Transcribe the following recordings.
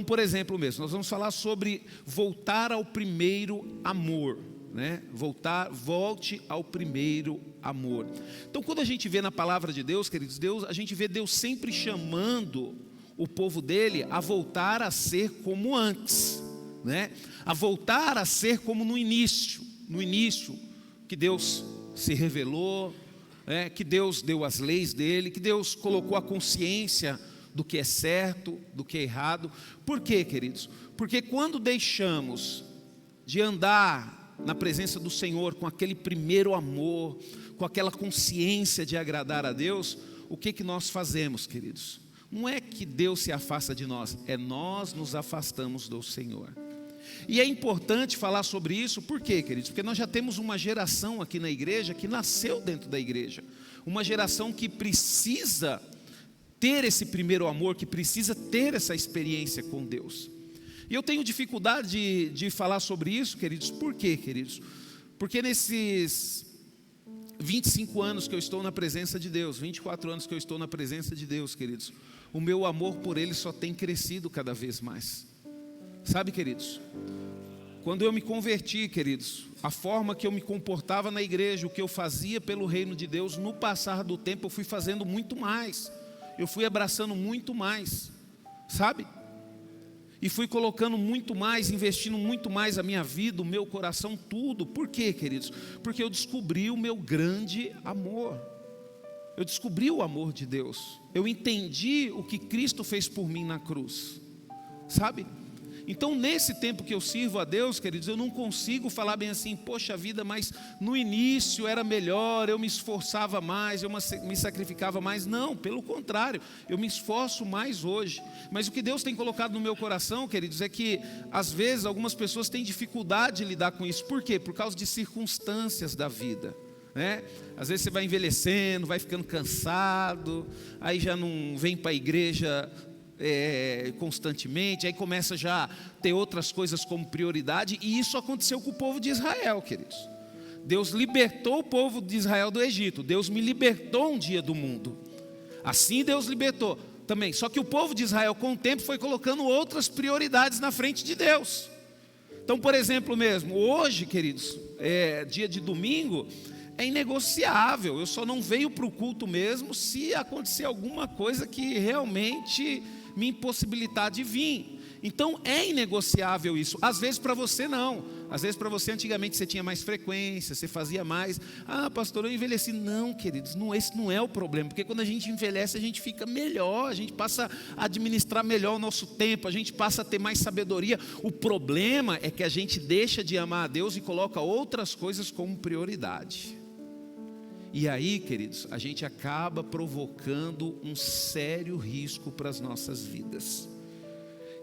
por exemplo mesmo, nós vamos falar sobre voltar ao primeiro amor, né? Volte ao primeiro amor. Então, quando a gente vê na palavra de Deus, queridos, a gente vê Deus sempre chamando o povo dele a voltar a ser como antes, né? A voltar a ser como no início que Deus se revelou, que Deus deu as leis dele, que Deus colocou a consciência do que é certo, do que é errado. Por quê, queridos? Porque quando deixamos de andar na presença do Senhor com aquele primeiro amor, com aquela consciência de agradar a Deus, o que nós fazemos, queridos? Não é que Deus se afasta de nós, é nós nos afastamos do Senhor. E é importante falar sobre isso, por quê, queridos? Porque nós já temos uma geração aqui na igreja que nasceu dentro da igreja, uma geração que precisa ter esse primeiro amor, que precisa ter essa experiência com Deus. E eu tenho dificuldade de falar sobre isso, queridos. Por quê, queridos? Porque nesses 25 anos que eu estou na presença de Deus, 24 anos que eu estou na presença de Deus, queridos, o meu amor por Ele só tem crescido cada vez mais. Sabe, queridos, quando eu me converti, queridos, a forma que eu me comportava na igreja, o que eu fazia pelo reino de Deus, no passar do tempo eu fui fazendo muito mais. Eu fui abraçando muito mais, sabe? E fui colocando muito mais, investindo muito mais a minha vida, o meu coração, tudo. Por quê, queridos? Porque eu descobri o meu grande amor. Eu descobri o amor de Deus. Eu entendi o que Cristo fez por mim na cruz, sabe? Então, nesse tempo que eu sirvo a Deus, queridos, eu não consigo falar bem assim, poxa vida, mas no início era melhor, eu me esforçava mais, eu me sacrificava mais. Não, pelo contrário, eu me esforço mais hoje. Mas o que Deus tem colocado no meu coração, queridos, é que às vezes algumas pessoas têm dificuldade de lidar com isso. Por quê? Por causa de circunstâncias da vida, né? Às vezes você vai envelhecendo, vai ficando cansado, aí já não vem para a igreja constantemente, aí começa já a ter outras coisas como prioridade. E isso aconteceu com o povo de Israel, queridos. Deus libertou o povo de Israel do Egito. Deus me libertou um dia do mundo. Assim Deus libertou também. Só que o povo de Israel, com o tempo, foi colocando outras prioridades na frente de Deus. Então, por exemplo mesmo, hoje, queridos, dia de domingo, é inegociável. Eu só não venho para o culto mesmo se acontecer alguma coisa que realmente me impossibilitar de vir. Então é inegociável isso. Às vezes para você não. Às vezes para você antigamente você tinha mais frequência, você fazia mais. Ah, pastor, eu envelheci. Não, queridos, esse não é o problema. Porque quando a gente envelhece a gente fica melhor, a gente passa a administrar melhor o nosso tempo, a gente passa a ter mais sabedoria. O problema é que a gente deixa de amar a Deus e coloca outras coisas como prioridade. E aí, queridos, a gente acaba provocando um sério risco para as nossas vidas.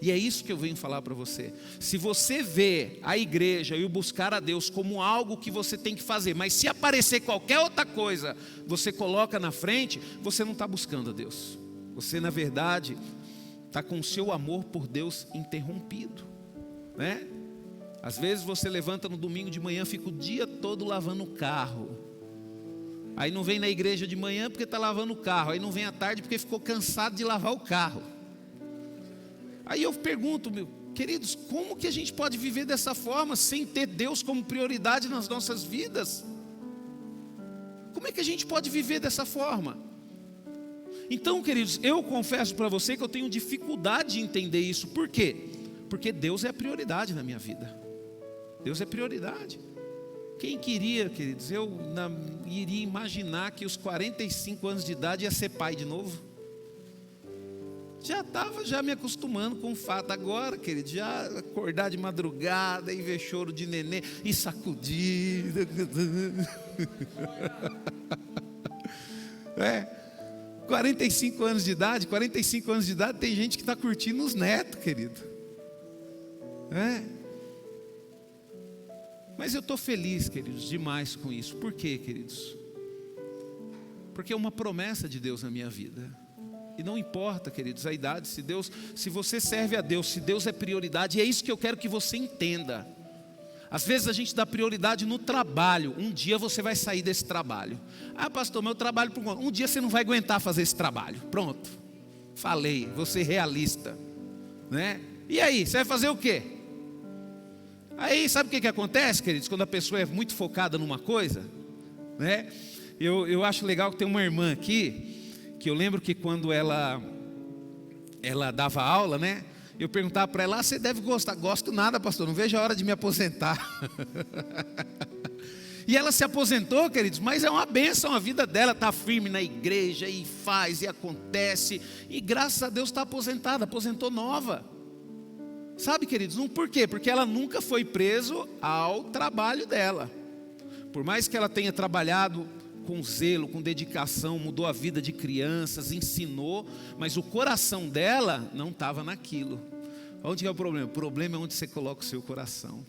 E é isso que eu venho falar para você. Se você vê a igreja e o buscar a Deus como algo que você tem que fazer, mas se aparecer qualquer outra coisa, você coloca na frente, você não está buscando a Deus. Você, na verdade, está com o seu amor por Deus interrompido, né? Às vezes você levanta no domingo de manhã, fica o dia todo lavando o carro. Aí não vem na igreja de manhã porque está lavando o carro. Aí não vem à tarde porque ficou cansado de lavar o carro. Aí eu pergunto, queridos, como que a gente pode viver dessa forma sem ter Deus como prioridade nas nossas vidas? Como é que a gente pode viver dessa forma? Então, queridos, eu confesso para você que eu tenho dificuldade de entender isso. Por quê? Porque Deus é a prioridade na minha vida. Deus é prioridade. Quem queria, queridos, eu iria imaginar que aos 45 anos de idade ia ser pai de novo? Já estava me acostumando com o fato. Agora, queridos, já acordar de madrugada e ver choro de neném e sacudir. 45 anos de idade, tem gente que está curtindo os netos, querido. Mas eu estou feliz, queridos, demais com isso. Por quê, queridos? Porque é uma promessa de Deus na minha vida. E não importa, queridos, a idade, se você serve a Deus, se Deus é prioridade, é isso que eu quero que você entenda. Às vezes a gente dá prioridade no trabalho. Um dia você vai sair desse trabalho. Ah, pastor, meu trabalho por conta. Um dia você não vai aguentar fazer esse trabalho. Pronto, falei, vou ser realista, né? E aí, você vai fazer o quê? Aí, sabe o que acontece, queridos? Quando a pessoa é muito focada numa coisa, né? Eu acho legal que tem uma irmã aqui, que eu lembro que quando ela dava aula, né? Eu perguntava para ela, você deve gostar. Gosto nada, pastor, não vejo a hora de me aposentar. E ela se aposentou, queridos, mas é uma bênção a vida dela, está firme na igreja, e faz, e acontece, e graças a Deus está aposentada, aposentou nova. Sabe, queridos, por quê? Porque ela nunca foi preso ao trabalho dela. Por mais que ela tenha trabalhado com zelo, com dedicação, mudou a vida de crianças, ensinou, mas o coração dela não estava naquilo. Onde é o problema? O problema é onde você coloca o seu coração.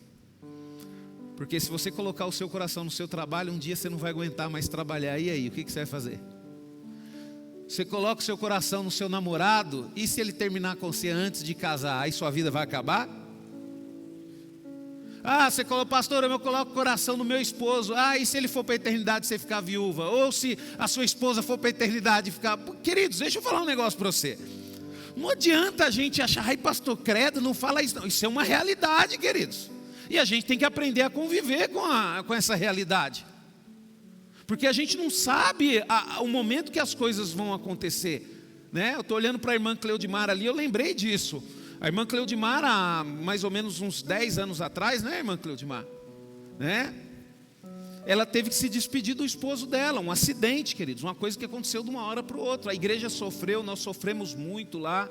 Porque se você colocar o seu coração no seu trabalho, um dia você não vai aguentar mais trabalhar. E aí, o que você vai fazer? Você coloca o seu coração no seu namorado, e se ele terminar com você antes de casar, aí sua vida vai acabar? Você falou, pastor, eu coloco o coração no meu esposo. E se ele for para a eternidade você ficar viúva? Ou se a sua esposa for para a eternidade ficar... Queridos, deixa eu falar um negócio para você. Não adianta a gente achar, pastor, credo, não fala isso não. Isso é uma realidade, queridos. E a gente tem que aprender a conviver com essa realidade. Porque a gente não sabe o momento que as coisas vão acontecer, né? Eu estou olhando para a irmã Cleudimar ali, eu lembrei disso. A irmã Cleudimar, há mais ou menos uns 10 anos atrás, né, irmã Cleudimar? Né? Ela teve que se despedir do esposo dela, um acidente, queridos, uma coisa que aconteceu de uma hora para o outra. A igreja sofreu, nós sofremos muito lá,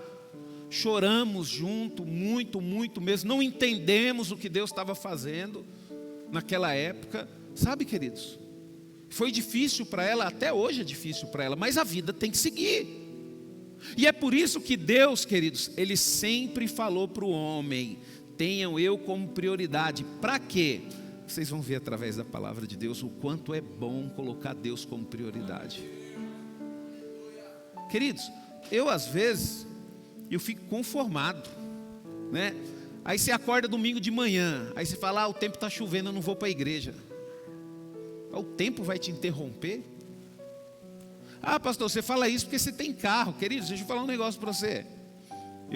choramos junto, muito, muito mesmo. Não entendemos o que Deus estava fazendo naquela época, sabe, queridos? Foi difícil para ela, até hoje é difícil para ela, mas a vida tem que seguir. E é por isso que Deus, queridos, Ele sempre falou para o homem, tenham eu como prioridade. Para quê? Vocês vão ver através da palavra de Deus o quanto é bom colocar Deus como prioridade. Queridos, eu às vezes, eu fico conformado, né? Aí você acorda domingo de manhã, aí você fala, o tempo está chovendo, eu não vou para a igreja. O tempo vai te interromper? Pastor, você fala isso porque você tem carro. Queridos, deixa eu falar um negócio para você.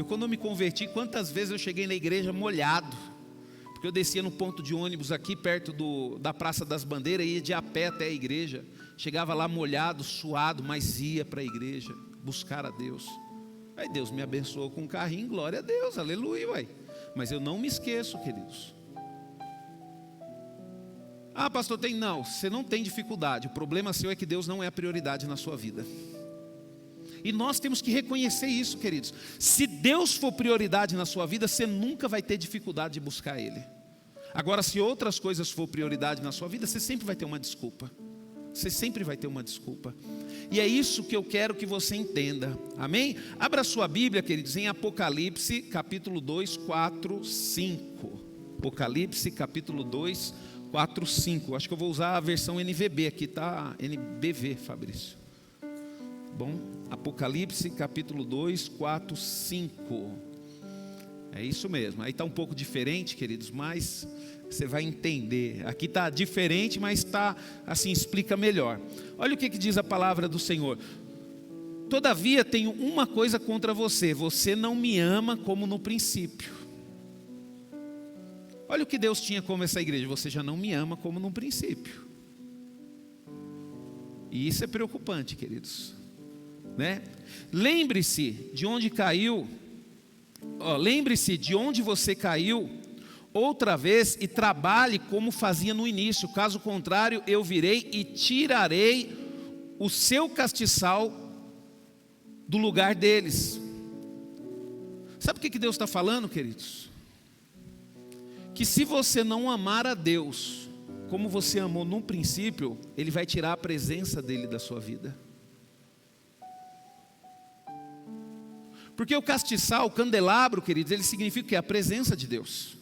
Quando eu me converti, quantas vezes eu cheguei na igreja molhado? Porque eu descia no ponto de ônibus aqui perto da Praça das Bandeiras, ia de a pé até a igreja. Chegava lá molhado, suado, mas ia para a igreja buscar a Deus. Aí Deus me abençoou com um carrinho, glória a Deus, aleluia, uai. Mas eu não me esqueço, queridos. Pastor, não, você não tem dificuldade. O problema seu é que Deus não é a prioridade na sua vida. E nós temos que reconhecer isso, queridos. Se Deus for prioridade na sua vida, você nunca vai ter dificuldade de buscar Ele. Agora, se outras coisas for prioridade na sua vida, você sempre vai ter uma desculpa. Você sempre vai ter uma desculpa. E é isso que eu quero que você entenda. Amém? Abra sua Bíblia, queridos, em Apocalipse, capítulo 2, 4, 5. Apocalipse, capítulo 2, 4, 5. Acho que eu vou usar a versão NVB aqui, tá? NBV, Fabrício. Bom, Apocalipse, capítulo 2, 4, 5. É isso mesmo. Aí está um pouco diferente, queridos, mas você vai entender. Aqui está diferente, mas está, assim, explica melhor. Olha o que diz a palavra do Senhor. Todavia tenho uma coisa contra você. Você não me ama como no princípio. Olha o que Deus tinha como essa igreja. Você já não me ama como no princípio. E isso é preocupante, queridos, né? Lembre-se de onde caiu. Lembre-se de onde você caiu outra vez e trabalhe como fazia no início. Caso contrário, eu virei e tirarei o seu castiçal do lugar deles. Sabe o que Deus está falando, queridos? Que se você não amar a Deus como você amou no princípio, Ele vai tirar a presença dEle da sua vida. Porque o castiçal, o candelabro, queridos, ele significa que é a presença de Deus.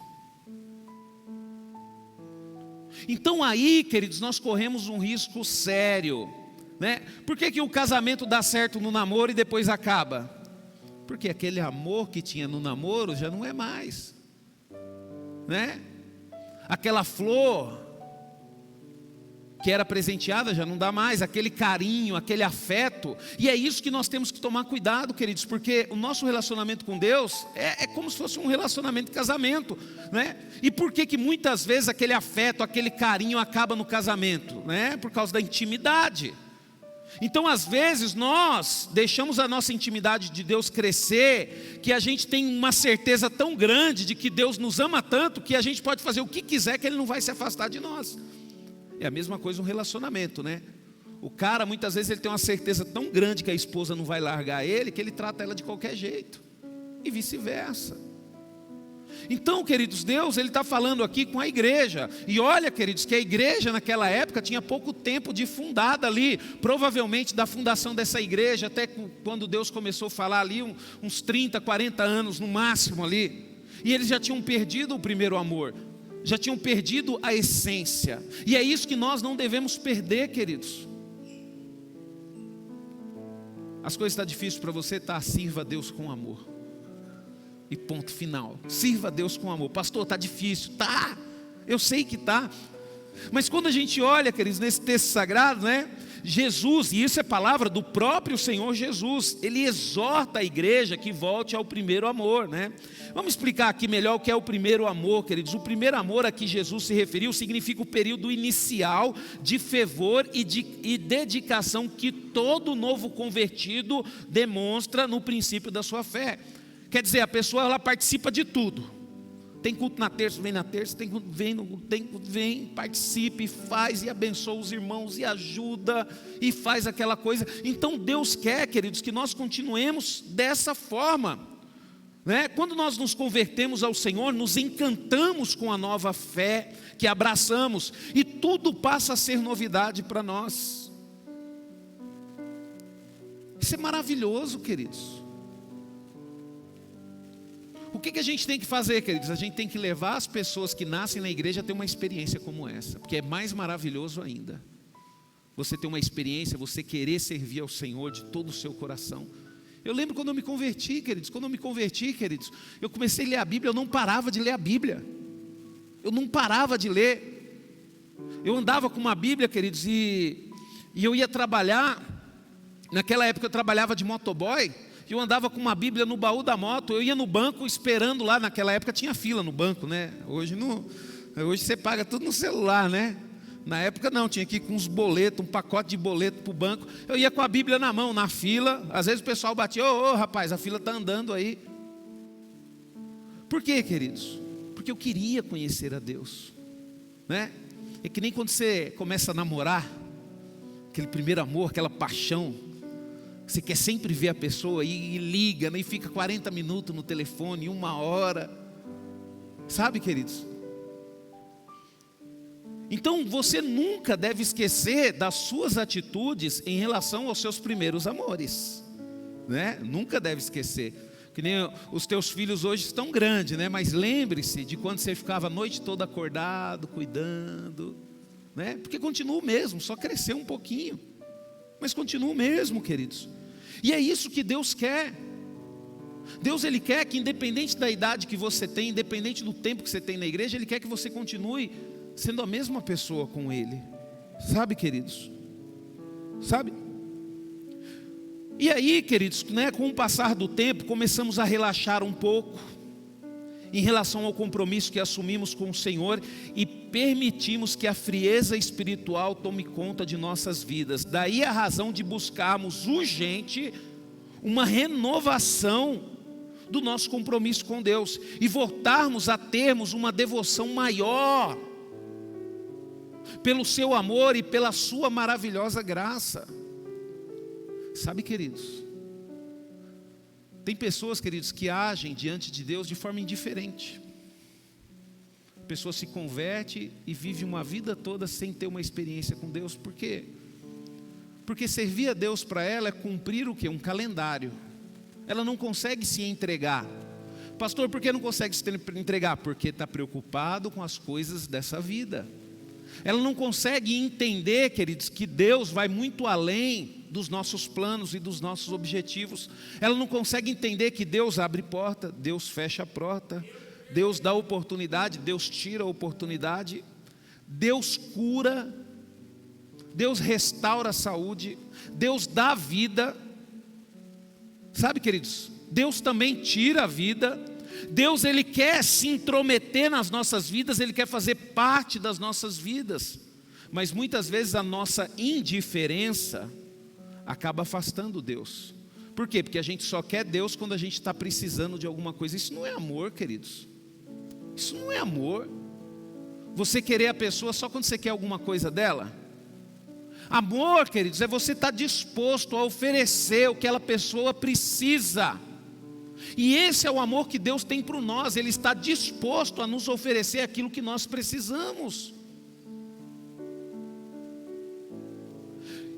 Então aí, queridos, nós corremos um risco sério, né? Por que o casamento dá certo no namoro e depois acaba? Porque aquele amor que tinha no namoro já não é mais, né? Aquela flor que era presenteada já não dá mais, aquele carinho, aquele afeto. E é isso que nós temos que tomar cuidado, queridos, porque o nosso relacionamento com Deus é como se fosse um relacionamento de casamento, né? E por que muitas vezes aquele afeto, aquele carinho acaba no casamento, né? Por causa da intimidade. Então às vezes nós deixamos a nossa intimidade de Deus crescer, que a gente tem uma certeza tão grande de que Deus nos ama tanto, que a gente pode fazer o que quiser, que Ele não vai se afastar de nós. É a mesma coisa um relacionamento, né? O cara muitas vezes ele tem uma certeza tão grande que a esposa não vai largar ele, que ele trata ela de qualquer jeito, e vice-versa. Então, queridos, Deus ele está falando aqui com a igreja. E olha, queridos, que a igreja naquela época tinha pouco tempo de fundada ali. Provavelmente da fundação dessa igreja, até quando Deus começou a falar ali, uns 30, 40 anos no máximo ali. E eles já tinham perdido o primeiro amor, já tinham perdido a essência. E é isso que nós não devemos perder, queridos. As coisas estão difíceis para você, tá? Sirva a Deus com amor. E ponto final. Sirva a Deus com amor. Pastor, está difícil. Tá, eu sei que tá. Mas quando a gente olha, queridos, nesse texto sagrado, né? Jesus, e isso é palavra do próprio Senhor Jesus, Ele exorta a igreja que volte ao primeiro amor, né? Vamos explicar aqui melhor o que é o primeiro amor, queridos. O primeiro amor a que Jesus se referiu significa o período inicial de fervor e dedicação que todo novo convertido demonstra no princípio da sua fé. Quer dizer, a pessoa ela participa de tudo. Tem culto na terça, vem na terça, tem culto, vem, participe, faz e abençoa os irmãos e ajuda e faz aquela coisa. Então Deus quer, queridos, que nós continuemos dessa forma, né? Quando nós nos convertemos ao Senhor, nos encantamos com a nova fé que abraçamos e tudo passa a ser novidade para nós. Isso é maravilhoso, queridos. O que a gente tem que fazer, queridos? A gente tem que levar as pessoas que nascem na igreja a ter uma experiência como essa, porque é mais maravilhoso ainda. Você ter uma experiência, você querer servir ao Senhor de todo o seu coração. Eu lembro quando eu me converti, queridos, eu comecei a ler a Bíblia, eu não parava de ler a Bíblia. Eu não parava de ler. Eu andava com uma Bíblia, queridos, e eu ia trabalhar. Naquela época eu trabalhava de motoboy. Eu andava com uma Bíblia no baú da moto, eu ia no banco esperando lá, naquela época tinha fila no banco, né? Hoje você paga tudo no celular, né? Na época não, tinha que ir com uns boletos, um pacote de boleto para o banco. Eu ia com a Bíblia na mão, na fila, às vezes o pessoal batia, ô rapaz, a fila está andando aí. Por quê, queridos? Porque eu queria conhecer a Deus, né? É que nem quando você começa a namorar, aquele primeiro amor, aquela paixão. Você quer sempre ver a pessoa e liga, né? E fica 40 minutos no telefone, 1 hora. Sabe, queridos? Então você nunca deve esquecer das suas atitudes em relação aos seus primeiros amores, né? Nunca deve esquecer. Que nem os teus filhos hoje estão grandes, né? Mas lembre-se de quando você ficava a noite toda acordado, cuidando, né? Porque continua o mesmo, só cresceu um pouquinho. Mas continua o mesmo, queridos. E é isso que Deus quer. Deus ele quer que independente da idade que você tem, independente do tempo que você tem na igreja, Ele quer que você continue sendo a mesma pessoa com Ele. Sabe, queridos? Sabe? E aí, queridos, né, com o passar do tempo, começamos a relaxar um pouco em relação ao compromisso que assumimos com o Senhor e permitimos que a frieza espiritual tome conta de nossas vidas. Daí a razão de buscarmos urgente uma renovação do nosso compromisso com Deus e voltarmos a termos uma devoção maior pelo seu amor e pela sua maravilhosa graça. Sabe, queridos, tem pessoas, queridos, que agem diante de Deus de forma indiferente. A pessoa se converte e vive uma vida toda sem ter uma experiência com Deus. Por quê? Porque servir a Deus para ela é cumprir o quê? Um calendário. Ela não consegue se entregar. Pastor, por que não consegue se entregar? Porque está preocupado com as coisas dessa vida. Ela não consegue entender, queridos, que Deus vai muito além dos nossos planos e dos nossos objetivos. Ela não consegue entender que Deus abre porta, Deus fecha a porta, Deus dá oportunidade, Deus tira a oportunidade, Deus cura, Deus restaura a saúde, Deus dá vida. Sabe, queridos, Deus também tira a vida. Deus, Ele quer se intrometer nas nossas vidas, Ele quer fazer parte das nossas vidas. Mas muitas vezes a nossa indiferença acaba afastando Deus. Por quê? Porque a gente só quer Deus quando a gente está precisando de alguma coisa. Isso não é amor, queridos. Isso não é amor. Você querer a pessoa só quando você quer alguma coisa dela. Amor, queridos, é você estar disposto a oferecer o que aquela pessoa precisa. E esse é o amor que Deus tem por nós. Ele está disposto a nos oferecer aquilo que nós precisamos.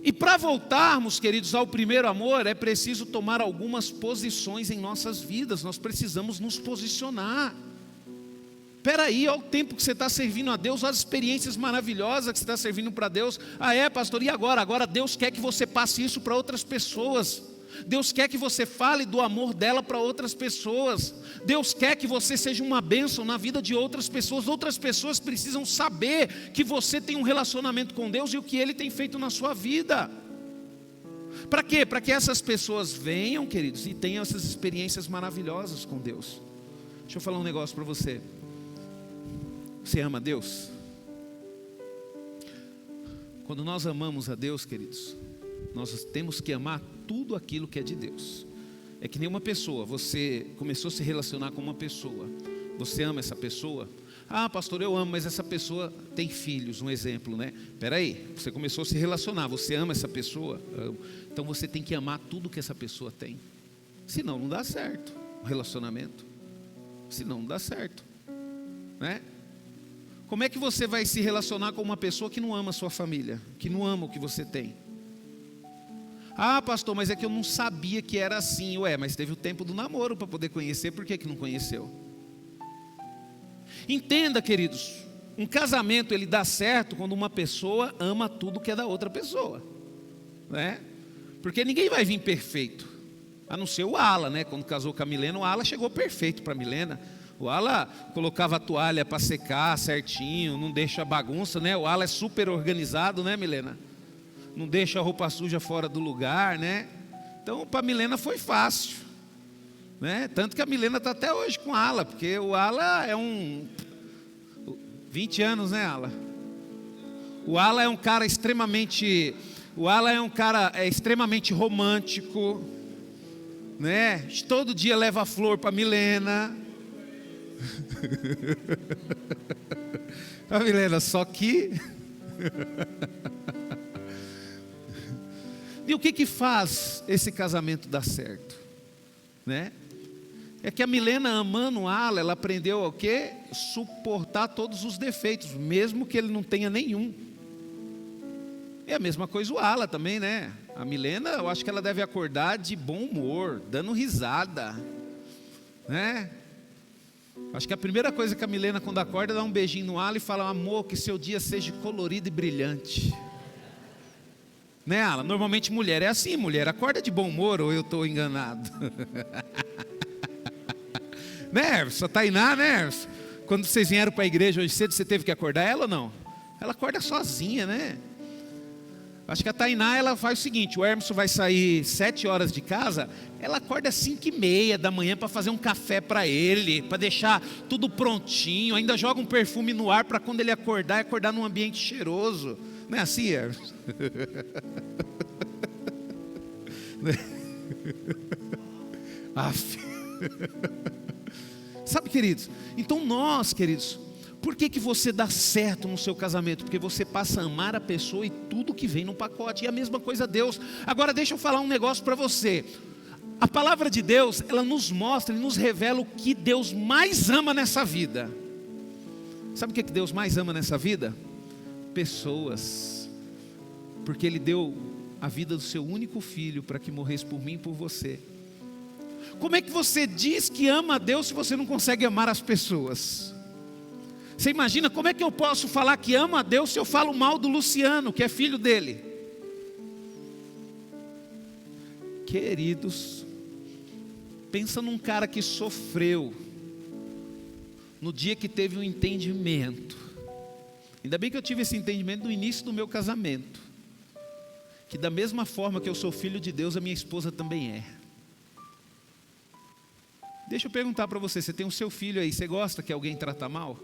E para voltarmos, queridos, ao primeiro amor, é preciso tomar algumas posições em nossas vidas. Nós precisamos nos posicionar. Espera aí, olha o tempo que você está servindo a Deus, olha as experiências maravilhosas que você está servindo para Deus. Ah é, pastor, e agora? Agora Deus quer que você passe isso para outras pessoas. Deus quer que você fale do amor dela para outras pessoas. Deus quer que você seja uma bênção na vida de outras pessoas. Outras pessoas precisam saber que você tem um relacionamento com Deus e o que Ele tem feito na sua vida. Para quê? Para que essas pessoas venham, queridos, e tenham essas experiências maravilhosas com Deus. Deixa eu falar um negócio para você. Você ama Deus? Quando nós amamos a Deus, queridos, nós temos que amar tudo aquilo que é de Deus. É que nem uma pessoa, você começou a se relacionar com uma pessoa, você ama essa pessoa? Ah, pastor, eu amo, mas essa pessoa tem filhos, um exemplo, né? Espera aí, você começou a se relacionar, você ama essa pessoa? Então você tem que amar tudo que essa pessoa tem. Senão não dá certo o relacionamento. Senão não dá certo, né? Como é que você vai se relacionar com uma pessoa que não ama a sua família, que não ama o que você tem? Ah, pastor, mas é que eu não sabia que era assim. Ué, mas teve o tempo do namoro para poder conhecer, por que não conheceu? Entenda, queridos, um casamento ele dá certo quando uma pessoa ama tudo que é da outra pessoa, né? Porque ninguém vai vir perfeito, a não ser o Ala, né? Quando casou com a Milena, o Ala chegou perfeito para a Milena. O Ala colocava a toalha para secar certinho, não deixa bagunça, né? O Ala é super organizado, né, Milena? Não deixa a roupa suja fora do lugar, né? Então para a Milena foi fácil, né? Tanto que a Milena está até hoje com o Ala, porque o Ala é 20 anos, né, Ala? O Ala é um cara extremamente romântico, né? Todo dia leva flor para a Milena. A Milena, só que e o que faz esse casamento dar certo, né? É que a Milena, amando o Ala, ela aprendeu o quê? Suportar todos os defeitos, mesmo que ele não tenha nenhum. É a mesma coisa o Ala também, né? A Milena, eu acho que ela deve acordar de bom humor, dando risada, né? Acho que a primeira coisa que a Milena, quando acorda, dá um beijinho no Ala e fala: amor, que seu dia seja colorido e brilhante. Né, Ala? Normalmente mulher é assim, mulher acorda de bom humor, ou eu estou enganado? Né, a Tainá, né? Quando vocês vieram para a igreja hoje cedo, você teve que acordar ela ou não? Ela acorda sozinha, né? Acho que a Tainá, ela faz o seguinte: o Hermeson vai sair 7 horas de casa, ela acorda às 5h30 da manhã para fazer um café para ele, para deixar tudo prontinho, ainda joga um perfume no ar para quando ele acordar num ambiente cheiroso. Não é assim, Hermeson? Sabe, queridos, então nós, queridos, por que você dá certo no seu casamento? Porque você passa a amar a pessoa e tudo que vem no pacote. E a mesma coisa a Deus. Agora deixa eu falar um negócio para você. A palavra de Deus, ela nos mostra e nos revela o que Deus mais ama nessa vida. Sabe o que Deus mais ama nessa vida? Pessoas. Porque Ele deu a vida do seu único filho para que morresse por mim e por você. Como é que você diz que ama a Deus se você não consegue amar as pessoas? Você imagina como é que eu posso falar que amo a Deus se eu falo mal do Luciano, que é filho dele? Queridos, pensa num cara que sofreu no dia que teve um entendimento. Ainda bem que eu tive esse entendimento no início do meu casamento. que da mesma forma que eu sou filho de Deus, a minha esposa também é. Deixa eu perguntar para você, você tem o seu filho aí, você gosta que alguém trata mal?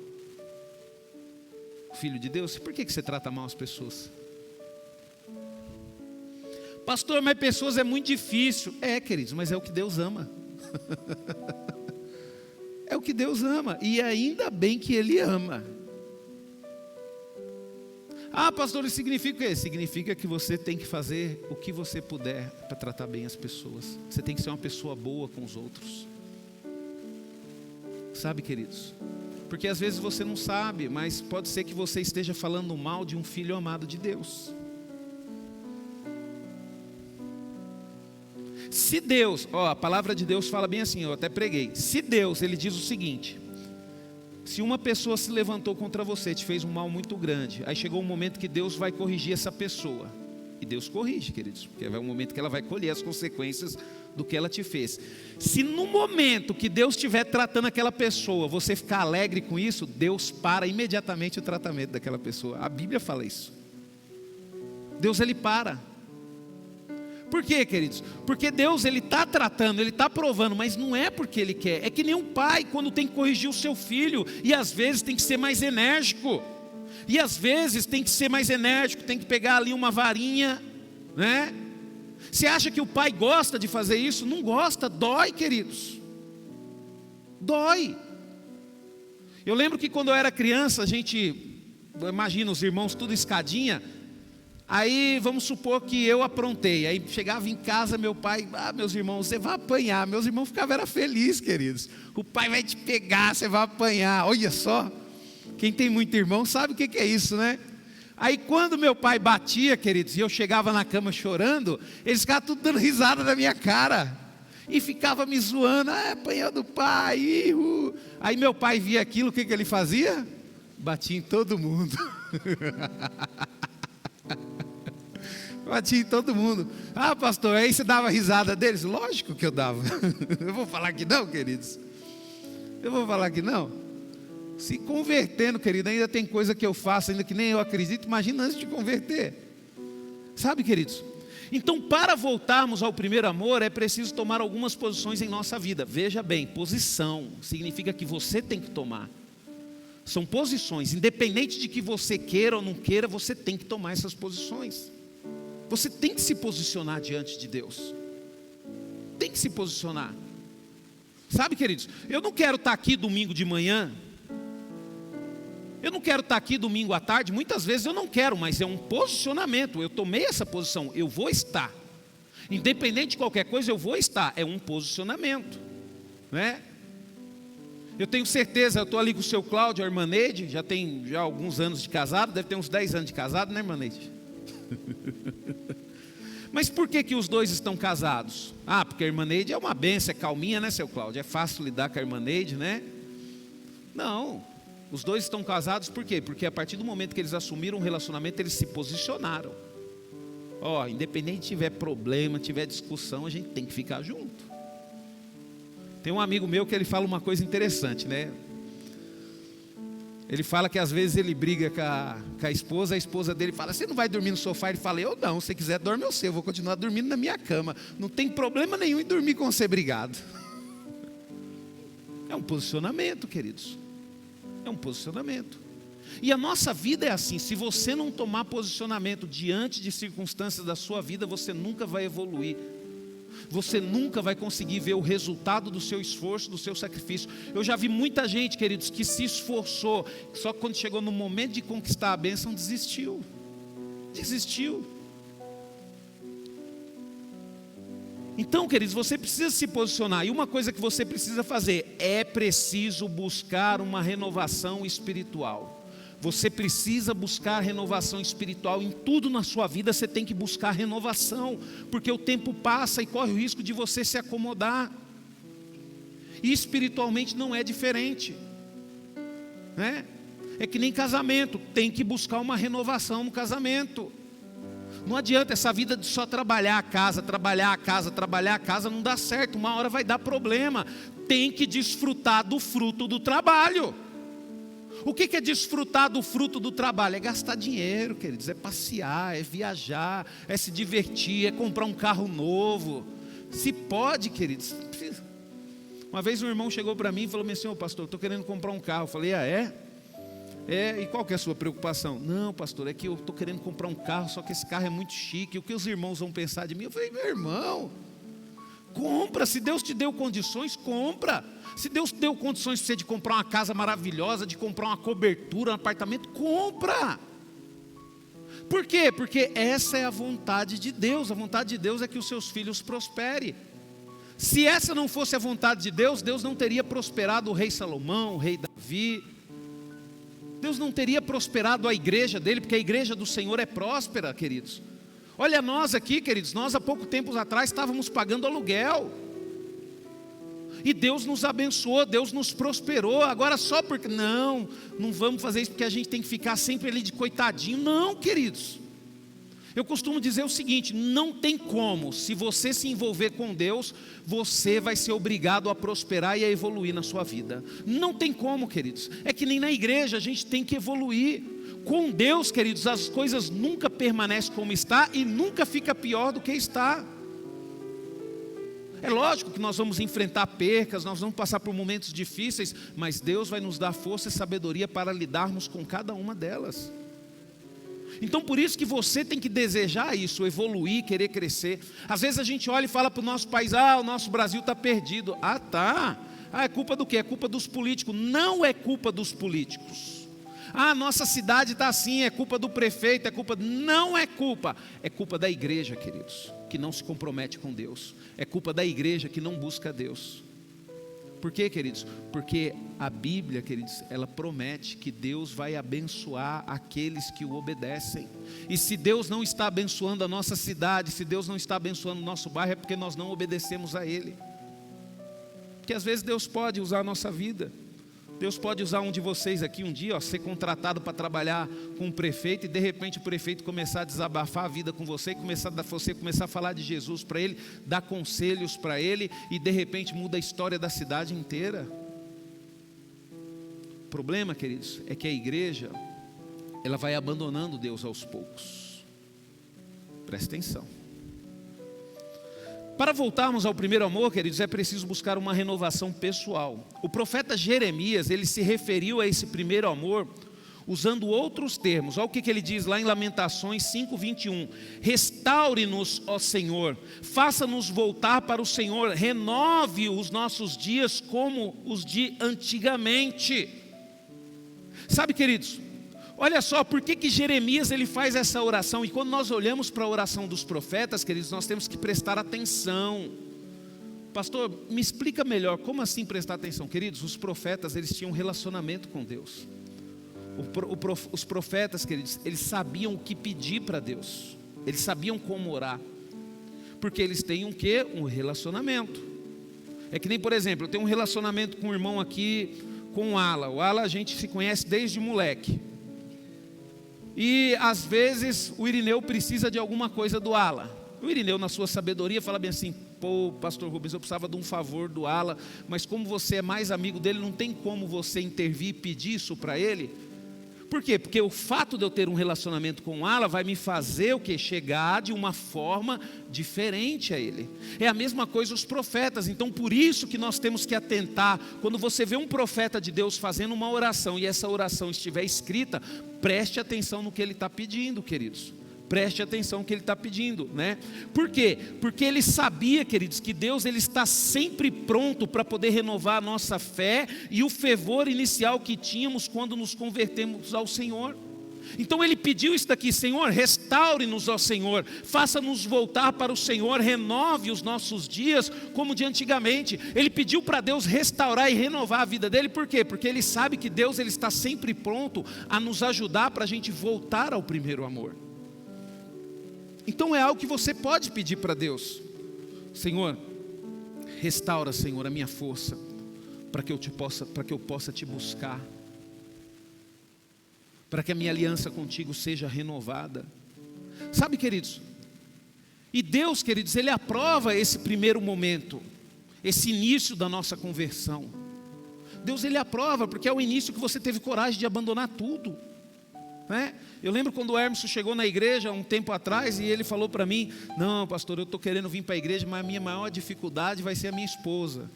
Filho de Deus, por que você trata mal as pessoas? Pastor, mas pessoas é muito difícil. É, queridos, mas é o que Deus ama. É o que Deus ama, e ainda bem que Ele ama. Ah, pastor, isso significa o quê? Significa que você tem que fazer o que você puder para tratar bem as pessoas. Você tem que ser uma pessoa boa com os outros. Sabe, queridos? Porque às vezes você não sabe, mas pode ser que você esteja falando mal de um filho amado de Deus. Se Deus, a palavra de Deus fala bem assim, eu até preguei. Se Deus, Ele diz o seguinte: se uma pessoa se levantou contra você, te fez um mal muito grande, aí chegou um momento que Deus vai corrigir essa pessoa. E Deus corrige, queridos, porque é um momento que ela vai colher as consequências do que ela te fez. Se no momento que Deus estiver tratando aquela pessoa, você ficar alegre com isso, Deus para imediatamente o tratamento daquela pessoa. A Bíblia fala isso. Deus, Ele para. Por quê, queridos? Porque Deus, Ele está tratando, Ele está provando, mas não é porque Ele quer. É que nem um pai quando tem que corrigir o seu filho, e às vezes tem que ser mais enérgico, e às vezes tem que ser mais enérgico, tem que pegar ali uma varinha, né? Você acha que o pai gosta de fazer isso? Não gosta, dói, queridos. Dói. Eu lembro que quando eu era criança, imagina os irmãos tudo escadinha. Aí vamos supor que eu aprontei, aí chegava em casa, meu pai, meus irmãos, você vai apanhar. Meus irmãos ficavam felizes, queridos. O pai vai te pegar, você vai apanhar. Olha só, quem tem muito irmão sabe o que é isso, né? Aí quando meu pai batia, queridos, e eu chegava na cama chorando, eles ficavam tudo dando risada na minha cara. E ficava me zoando, apanhou do pai. Aí meu pai via aquilo, o que ele fazia? Batia em todo mundo. Batia em todo mundo. Ah, pastor, aí você dava risada deles? Lógico que eu dava. Eu vou falar que não, queridos? Eu vou falar que não? Se convertendo, querido, ainda tem coisa que eu faço, ainda que nem eu acredito. Imagina antes de converter. Sabe, queridos? Então, para voltarmos ao primeiro amor, é preciso tomar algumas posições em nossa vida. Veja bem, posição significa que você tem que tomar. São posições, independente de que você queira ou não queira, você tem que tomar essas posições. Você tem que se posicionar diante de Deus. Tem que se posicionar. Sabe, queridos, eu não quero estar aqui domingo de manhã, eu não quero estar aqui domingo à tarde, muitas vezes eu não quero, mas é um posicionamento, eu tomei essa posição, eu vou estar. Independente de qualquer coisa, eu vou estar, é um posicionamento, né? Eu tenho certeza, eu estou ali com o seu Cláudio, a irmã Neide, já tem alguns anos de casado, deve ter uns 10 anos de casado, né, irmã Neide? Mas por que os dois estão casados? Porque a irmã Neide é uma benção, é calminha, né, seu Cláudio? É fácil lidar com a irmã Neide, né? Não, os dois estão casados por quê? Porque a partir do momento que eles assumiram um relacionamento, eles se posicionaram. Independente de tiver problema, tiver discussão, a gente tem que ficar junto. Tem um amigo meu que ele fala uma coisa interessante, né? Ele fala que às vezes ele briga com a esposa dele fala, você não vai dormir no sofá? Ele fala, eu não, se quiser dorme eu sei, eu vou continuar dormindo na minha cama. Não tem problema nenhum em dormir com você brigado. É um posicionamento, queridos. É um posicionamento. E a nossa vida é assim, se você não tomar posicionamento diante de circunstâncias da sua vida, você nunca vai evoluir. Você nunca vai conseguir ver o resultado do seu esforço, do seu sacrifício. Eu já vi muita gente, queridos, que se esforçou, só que quando chegou no momento de conquistar a bênção, desistiu. Então, queridos, você precisa se posicionar. E uma coisa que você precisa fazer, é preciso buscar uma renovação espiritual. Você precisa buscar renovação espiritual. Em tudo na sua vida você tem que buscar renovação, porque o tempo passa e corre o risco de você se acomodar. E espiritualmente não é diferente, né? É que nem casamento, tem que buscar uma renovação no casamento. Não adianta essa vida de só trabalhar a casa, não dá certo, uma hora vai dar problema. Tem que desfrutar do fruto do trabalho. O que é desfrutar do fruto do trabalho? É gastar dinheiro, queridos, é passear, é viajar, é se divertir, é comprar um carro novo. Se pode, queridos. Uma vez um irmão chegou para mim e falou assim: ô pastor, estou querendo comprar um carro. Eu falei: ah, é? E qual que é a sua preocupação? Não, pastor, é que eu estou querendo comprar um carro, só que esse carro é muito chique. O que os irmãos vão pensar de mim? Eu falei: meu irmão, compra. Se Deus te deu condições, compra. Se Deus deu condições para você de comprar uma casa maravilhosa, de comprar uma cobertura, um apartamento, compra. Por quê? Porque essa é a vontade de Deus. A vontade de Deus é que os seus filhos prosperem. Se essa não fosse a vontade de Deus, Deus não teria prosperado o rei Salomão, o rei Davi. Deus não teria prosperado a igreja dele, porque a igreja do Senhor é próspera, queridos. Olha nós aqui, queridos, nós há pouco tempo atrás estávamos pagando aluguel. E Deus nos abençoou, Deus nos prosperou. Agora só porque, não vamos fazer isso porque a gente tem que ficar sempre ali de coitadinho. Não, queridos. Eu costumo dizer o seguinte: não tem como, se você se envolver com Deus, você vai ser obrigado a prosperar e a evoluir na sua vida. Não tem como, queridos. É que nem na igreja a gente tem que evoluir. Com Deus, queridos, as coisas nunca permanecem como está e nunca fica pior do que está. É lógico que nós vamos enfrentar percas, nós vamos passar por momentos difíceis, mas Deus vai nos dar força e sabedoria para lidarmos com cada uma delas. Então por isso que você tem que desejar isso, evoluir, querer crescer. Às vezes a gente olha e fala para o nosso país: ah, o nosso Brasil está perdido. Ah, tá. Ah, é culpa do quê? É culpa dos políticos. Não é culpa dos políticos. Ah, nossa cidade está assim, é culpa do prefeito, não é culpa. É culpa da igreja, queridos, que não se compromete com Deus. É culpa da igreja que não busca Deus. Por quê, queridos? Porque a Bíblia, queridos, ela promete que Deus vai abençoar aqueles que o obedecem. E se Deus não está abençoando a nossa cidade, se Deus não está abençoando o nosso bairro, é porque nós não obedecemos a Ele. Porque às vezes Deus pode usar a nossa vida. Deus pode usar um de vocês aqui um dia, ser contratado para trabalhar com o prefeito, e de repente o prefeito começar a desabafar a vida com você, você começar a falar de Jesus para ele, dar conselhos para ele, e de repente muda a história da cidade inteira. O problema, queridos, é que a igreja, ela vai abandonando Deus aos poucos. Presta atenção. Para voltarmos ao primeiro amor, queridos, é preciso buscar uma renovação pessoal. O profeta Jeremias, ele se referiu a esse primeiro amor usando outros termos. Olha o que ele diz lá em Lamentações 5:21. Restaure-nos, ó Senhor, faça-nos voltar para o Senhor, renove os nossos dias como os de antigamente. Sabe, queridos, olha só, por que Jeremias ele faz essa oração? E quando nós olhamos para a oração dos profetas, queridos, nós temos que prestar atenção. Pastor, me explica melhor, como assim prestar atenção? Queridos, os profetas, eles tinham um relacionamento com Deus. Os profetas, queridos, eles sabiam o que pedir para Deus. Eles sabiam como orar. Porque eles têm um quê? Um relacionamento. É que nem, por exemplo, eu tenho um relacionamento com um irmão aqui, com o Ala. O Ala a gente se conhece desde moleque. E às vezes o Irineu precisa de alguma coisa do Ala. O Irineu, na sua sabedoria, fala bem assim: pô, pastor Rubens, eu precisava de um favor do Ala, mas como você é mais amigo dele, não tem como você intervir e pedir isso para ele? Por quê? Porque o fato de eu ter um relacionamento com o Ala vai me fazer o quê? Chegar de uma forma diferente a ele. É a mesma coisa os profetas. Então por isso que nós temos que atentar. Quando você vê um profeta de Deus fazendo uma oração e essa oração estiver escrita, preste atenção no que ele está pedindo, queridos. Preste atenção no que ele está pedindo, né? Por quê? Porque ele sabia, queridos, que Deus ele está sempre pronto para poder renovar a nossa fé e o fervor inicial que tínhamos quando nos convertemos ao Senhor. Então ele pediu isso daqui: Senhor, restaure-nos, ó Senhor, faça-nos voltar para o Senhor, renove os nossos dias como de antigamente. Ele pediu para Deus restaurar e renovar a vida dele. Por quê? Porque ele sabe que Deus ele está sempre pronto a nos ajudar para a gente voltar ao primeiro amor. Então é algo que você pode pedir para Deus: Senhor, restaura, Senhor, a minha força, para que eu possa te buscar, para que a minha aliança contigo seja renovada. Sabe, queridos, e Deus, queridos, Ele aprova esse primeiro momento, esse início da nossa conversão. Deus ele aprova, porque é o início que você teve coragem de abandonar tudo, né? Eu lembro quando o Hermes chegou na igreja um tempo atrás e ele falou para mim: não, pastor, eu estou querendo vir para a igreja, mas a minha maior dificuldade vai ser a minha esposa.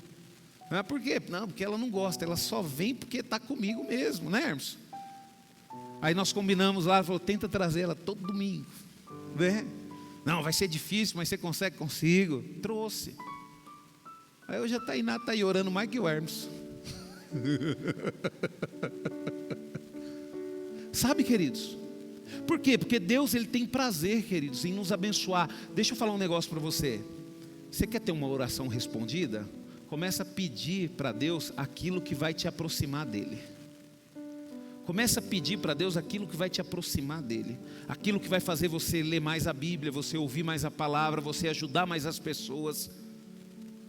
Por quê? Não, porque ela não gosta, ela só vem porque está comigo mesmo, né, Hermes? Aí nós combinamos lá, falou: tenta trazer ela todo domingo, né? Não, vai ser difícil, mas você consegue? Consigo. Trouxe. Aí hoje a Tainá está aí orando mais que o Hermes. Sabe, queridos? Por quê? Porque Deus ele tem prazer, queridos, em nos abençoar. Deixa eu falar um negócio para você. Você quer ter uma oração respondida? Começa a pedir para Deus aquilo que vai te aproximar dele. Começa a pedir para Deus aquilo que vai te aproximar dele, aquilo que vai fazer você ler mais a Bíblia, você ouvir mais a palavra, você ajudar mais as pessoas.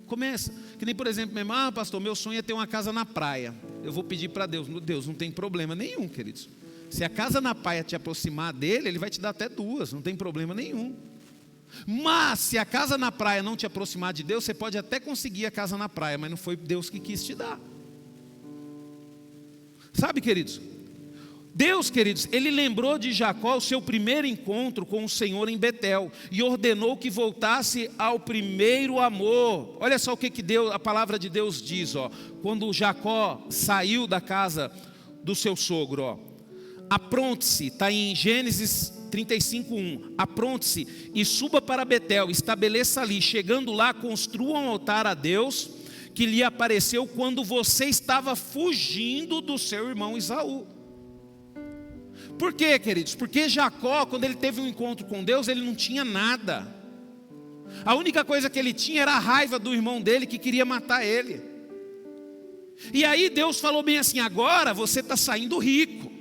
Começa, que nem por exemplo, pastor, meu sonho é ter uma casa na praia. Eu vou pedir para Deus. Deus, não tem problema nenhum, queridos. Se a casa na praia te aproximar dele, ele vai te dar até duas, não tem problema nenhum. Mas se a casa na praia não te aproximar de Deus, você pode até conseguir a casa na praia, mas não foi Deus que quis te dar. Sabe, queridos? Deus, queridos, ele lembrou de Jacó o seu primeiro encontro com o Senhor em Betel e ordenou que voltasse ao primeiro amor. Olha só o que Deus, a palavra de Deus diz, quando Jacó saiu da casa do seu sogro, apronte-se, está em Gênesis 35:1, apronte-se e suba para Betel, estabeleça ali, chegando lá construa um altar a Deus que lhe apareceu quando você estava fugindo do seu irmão Esaú. Por quê, queridos? Porque Jacó, quando ele teve um encontro com Deus, ele não tinha nada. A única coisa que ele tinha era a raiva do irmão dele que queria matar ele. E aí Deus falou bem assim: agora você está saindo rico,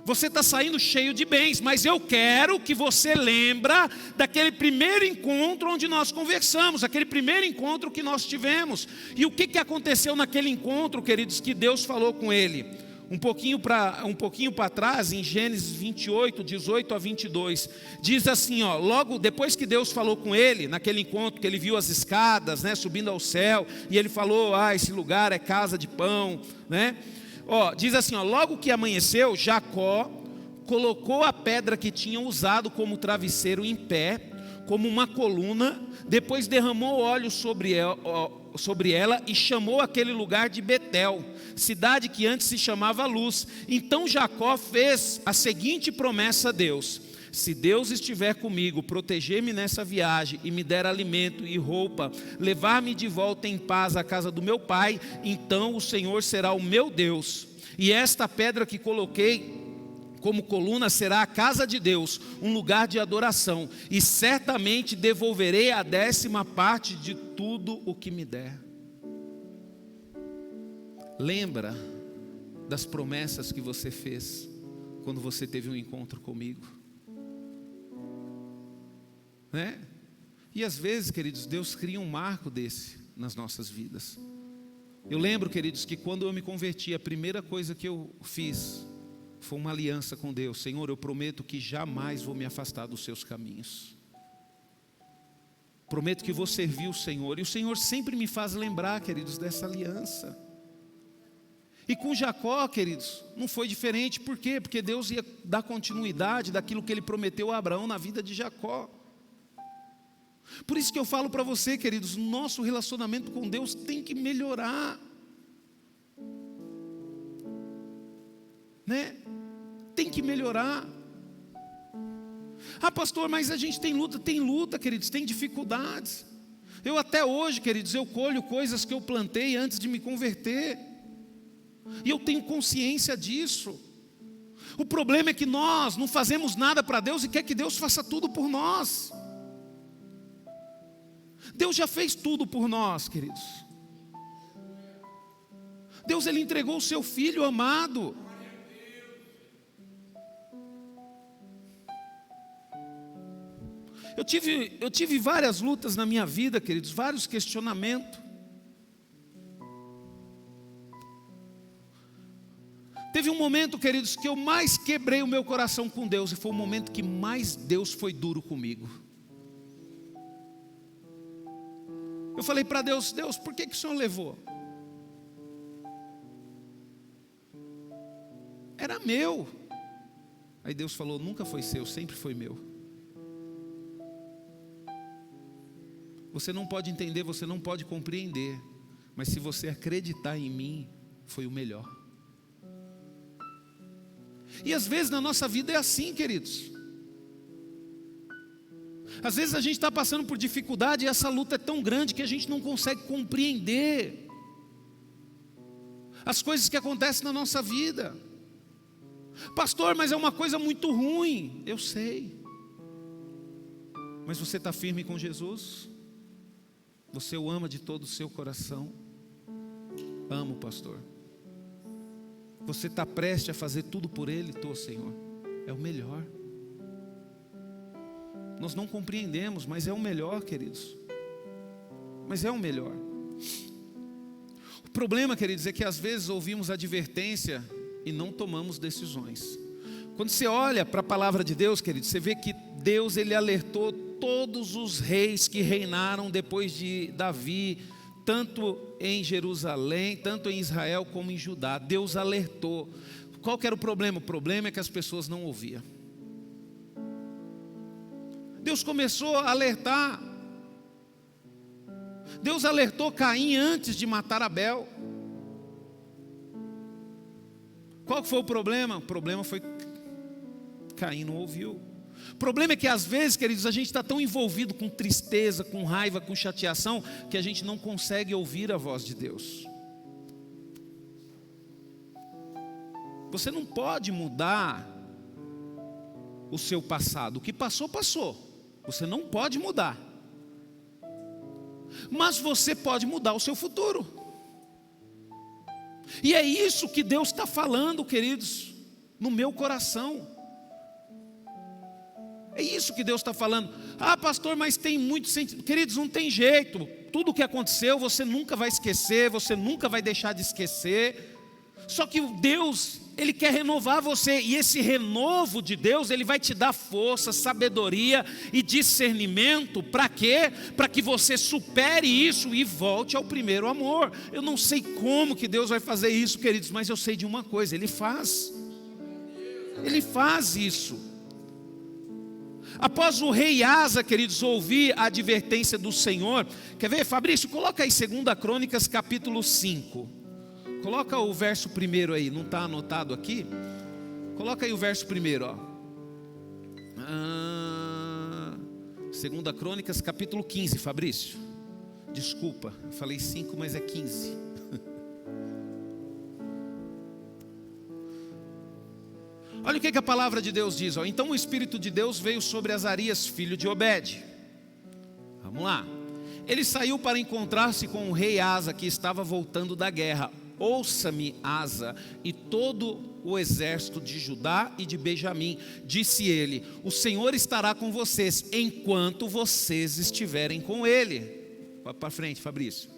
você está saindo cheio de bens, mas eu quero que você lembra daquele primeiro encontro onde nós conversamos, aquele primeiro encontro que nós tivemos. E o que aconteceu naquele encontro, queridos, que Deus falou com ele? Um pouquinho para trás, em Gênesis 28, 18 a 22, diz assim, logo depois que Deus falou com ele, naquele encontro que ele viu as escadas, né, subindo ao céu, e ele falou, esse lugar é casa de pão, né? Diz assim, logo que amanheceu, Jacó colocou a pedra que tinha usado como travesseiro em pé, como uma coluna, depois derramou óleo sobre ela e chamou aquele lugar de Betel, cidade que antes se chamava Luz. Então Jacó fez a seguinte promessa a Deus: se Deus estiver comigo, proteger-me nessa viagem e me der alimento e roupa, levar-me de volta em paz à casa do meu pai, então o Senhor será o meu Deus, e esta pedra que coloquei como coluna será a casa de Deus, um lugar de adoração, e certamente devolverei a 10ª parte de tudo o que me der. Lembra das promessas que você fez quando você teve um encontro comigo, né? E às vezes, queridos, Deus cria um marco desse nas nossas vidas. Eu lembro, queridos, que quando eu me converti, a primeira coisa que eu fiz foi uma aliança com Deus. Senhor, eu prometo que jamais vou me afastar dos seus caminhos. Prometo que vou servir o Senhor. E o Senhor sempre me faz lembrar, queridos, dessa aliança. E com Jacó, queridos, não foi diferente. Por quê? Porque Deus ia dar continuidade daquilo que Ele prometeu a Abraão na vida de Jacó. Por isso que eu falo para você, queridos, nosso relacionamento com Deus tem que melhorar, né? Tem que melhorar. Pastor, mas a gente tem luta, queridos, tem dificuldades. Eu até hoje, queridos, eu colho coisas que eu plantei antes de me converter, e eu tenho consciência disso. O problema é que nós não fazemos nada para Deus e quer que Deus faça tudo por nós. Deus já fez tudo por nós, queridos. Deus, Ele entregou o seu Filho amado. Eu tive várias lutas na minha vida, queridos, vários questionamentos. Teve um momento, queridos, que eu mais quebrei o meu coração com Deus, e foi o momento que mais Deus foi duro comigo. Eu falei para Deus, Deus, por que o Senhor levou? era meu. Aí Deus falou: nunca foi seu, sempre foi meu. Você não pode entender, você não pode compreender, mas se você acreditar em mim, foi o melhor. E às vezes na nossa vida é assim, queridos. Às vezes a gente está passando por dificuldade e essa luta é tão grande que a gente não consegue compreender as coisas que acontecem na nossa vida. Pastor, mas é uma coisa muito ruim. Eu sei. Mas você está firme com Jesus? Você o ama de todo o seu coração? Amo, pastor. Você está prestes a fazer tudo por Ele? Estou, Senhor. É o melhor. Nós não compreendemos, mas é o melhor, queridos. Mas é o melhor. O problema, queridos, é que às vezes ouvimos advertência e não tomamos decisões. Quando você olha para a palavra de Deus, queridos, você vê que Deus, Ele alertou todos os reis que reinaram depois de Davi, tanto em Jerusalém, tanto em Israel como em Judá. Deus alertou. Qual que era o problema? O problema é que as pessoas não ouviam. Deus começou a alertar. Deus alertou Caim antes de matar Abel. Qual foi o problema? O problema foi que Caim não ouviu. O problema é que às vezes, queridos, a gente está tão envolvido com tristeza, com raiva, com chateação, que a gente não consegue ouvir a voz de Deus. Você não pode mudar o seu passado. O que passou, passou. Você não pode mudar. Mas você pode mudar o seu futuro. E é isso que Deus está falando, queridos, no meu coração. É isso que Deus está falando. Ah, pastor, mas tem muito sentido. Queridos, não tem jeito. Tudo o que aconteceu, você nunca vai esquecer, você nunca vai deixar de esquecer. Só que Deus, Ele quer renovar você. E esse renovo de Deus, Ele vai te dar força, sabedoria e discernimento. Para quê? Para que você supere isso e volte ao primeiro amor. Eu não sei como que Deus vai fazer isso, queridos, mas eu sei de uma coisa: Ele faz. Ele faz isso. Após o rei Asa, queridos, ouvir a advertência do Senhor. Quer ver, Fabrício? Coloca aí 2 Crônicas capítulo 5. Coloca o verso 1 aí, não está anotado aqui? Coloca aí o verso 1, ó. 2 Crônicas capítulo 15, Fabrício. Desculpa, eu falei 5, mas é 15. Olha o que a palavra de Deus diz, ó. Então o Espírito de Deus veio sobre Azarias, filho de Obed. Vamos lá. Ele saiu para encontrar-se com o rei Asa, que estava voltando da guerra. Ouça-me, Asa, e todo o exército de Judá e de Benjamim, disse ele: o Senhor estará com vocês, enquanto vocês estiverem com ele. Para frente, Fabrício.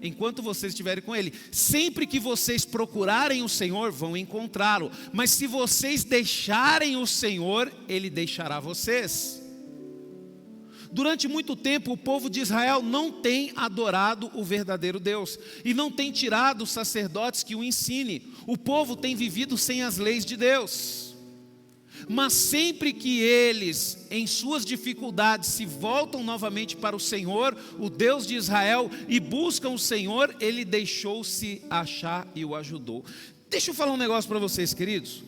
Enquanto vocês estiverem com ele. Sempre que vocês procurarem o Senhor, vão encontrá-lo. Mas se vocês deixarem o Senhor, Ele deixará vocês. Durante muito tempo o povo de Israel não tem adorado o verdadeiro Deus. E não tem tirado os sacerdotes que o ensine. O povo tem vivido sem as leis de Deus. Mas sempre que eles, em suas dificuldades, se voltam novamente para o Senhor, o Deus de Israel, e buscam o Senhor, Ele deixou-se achar e o ajudou. Deixa eu falar um negócio para vocês, queridos.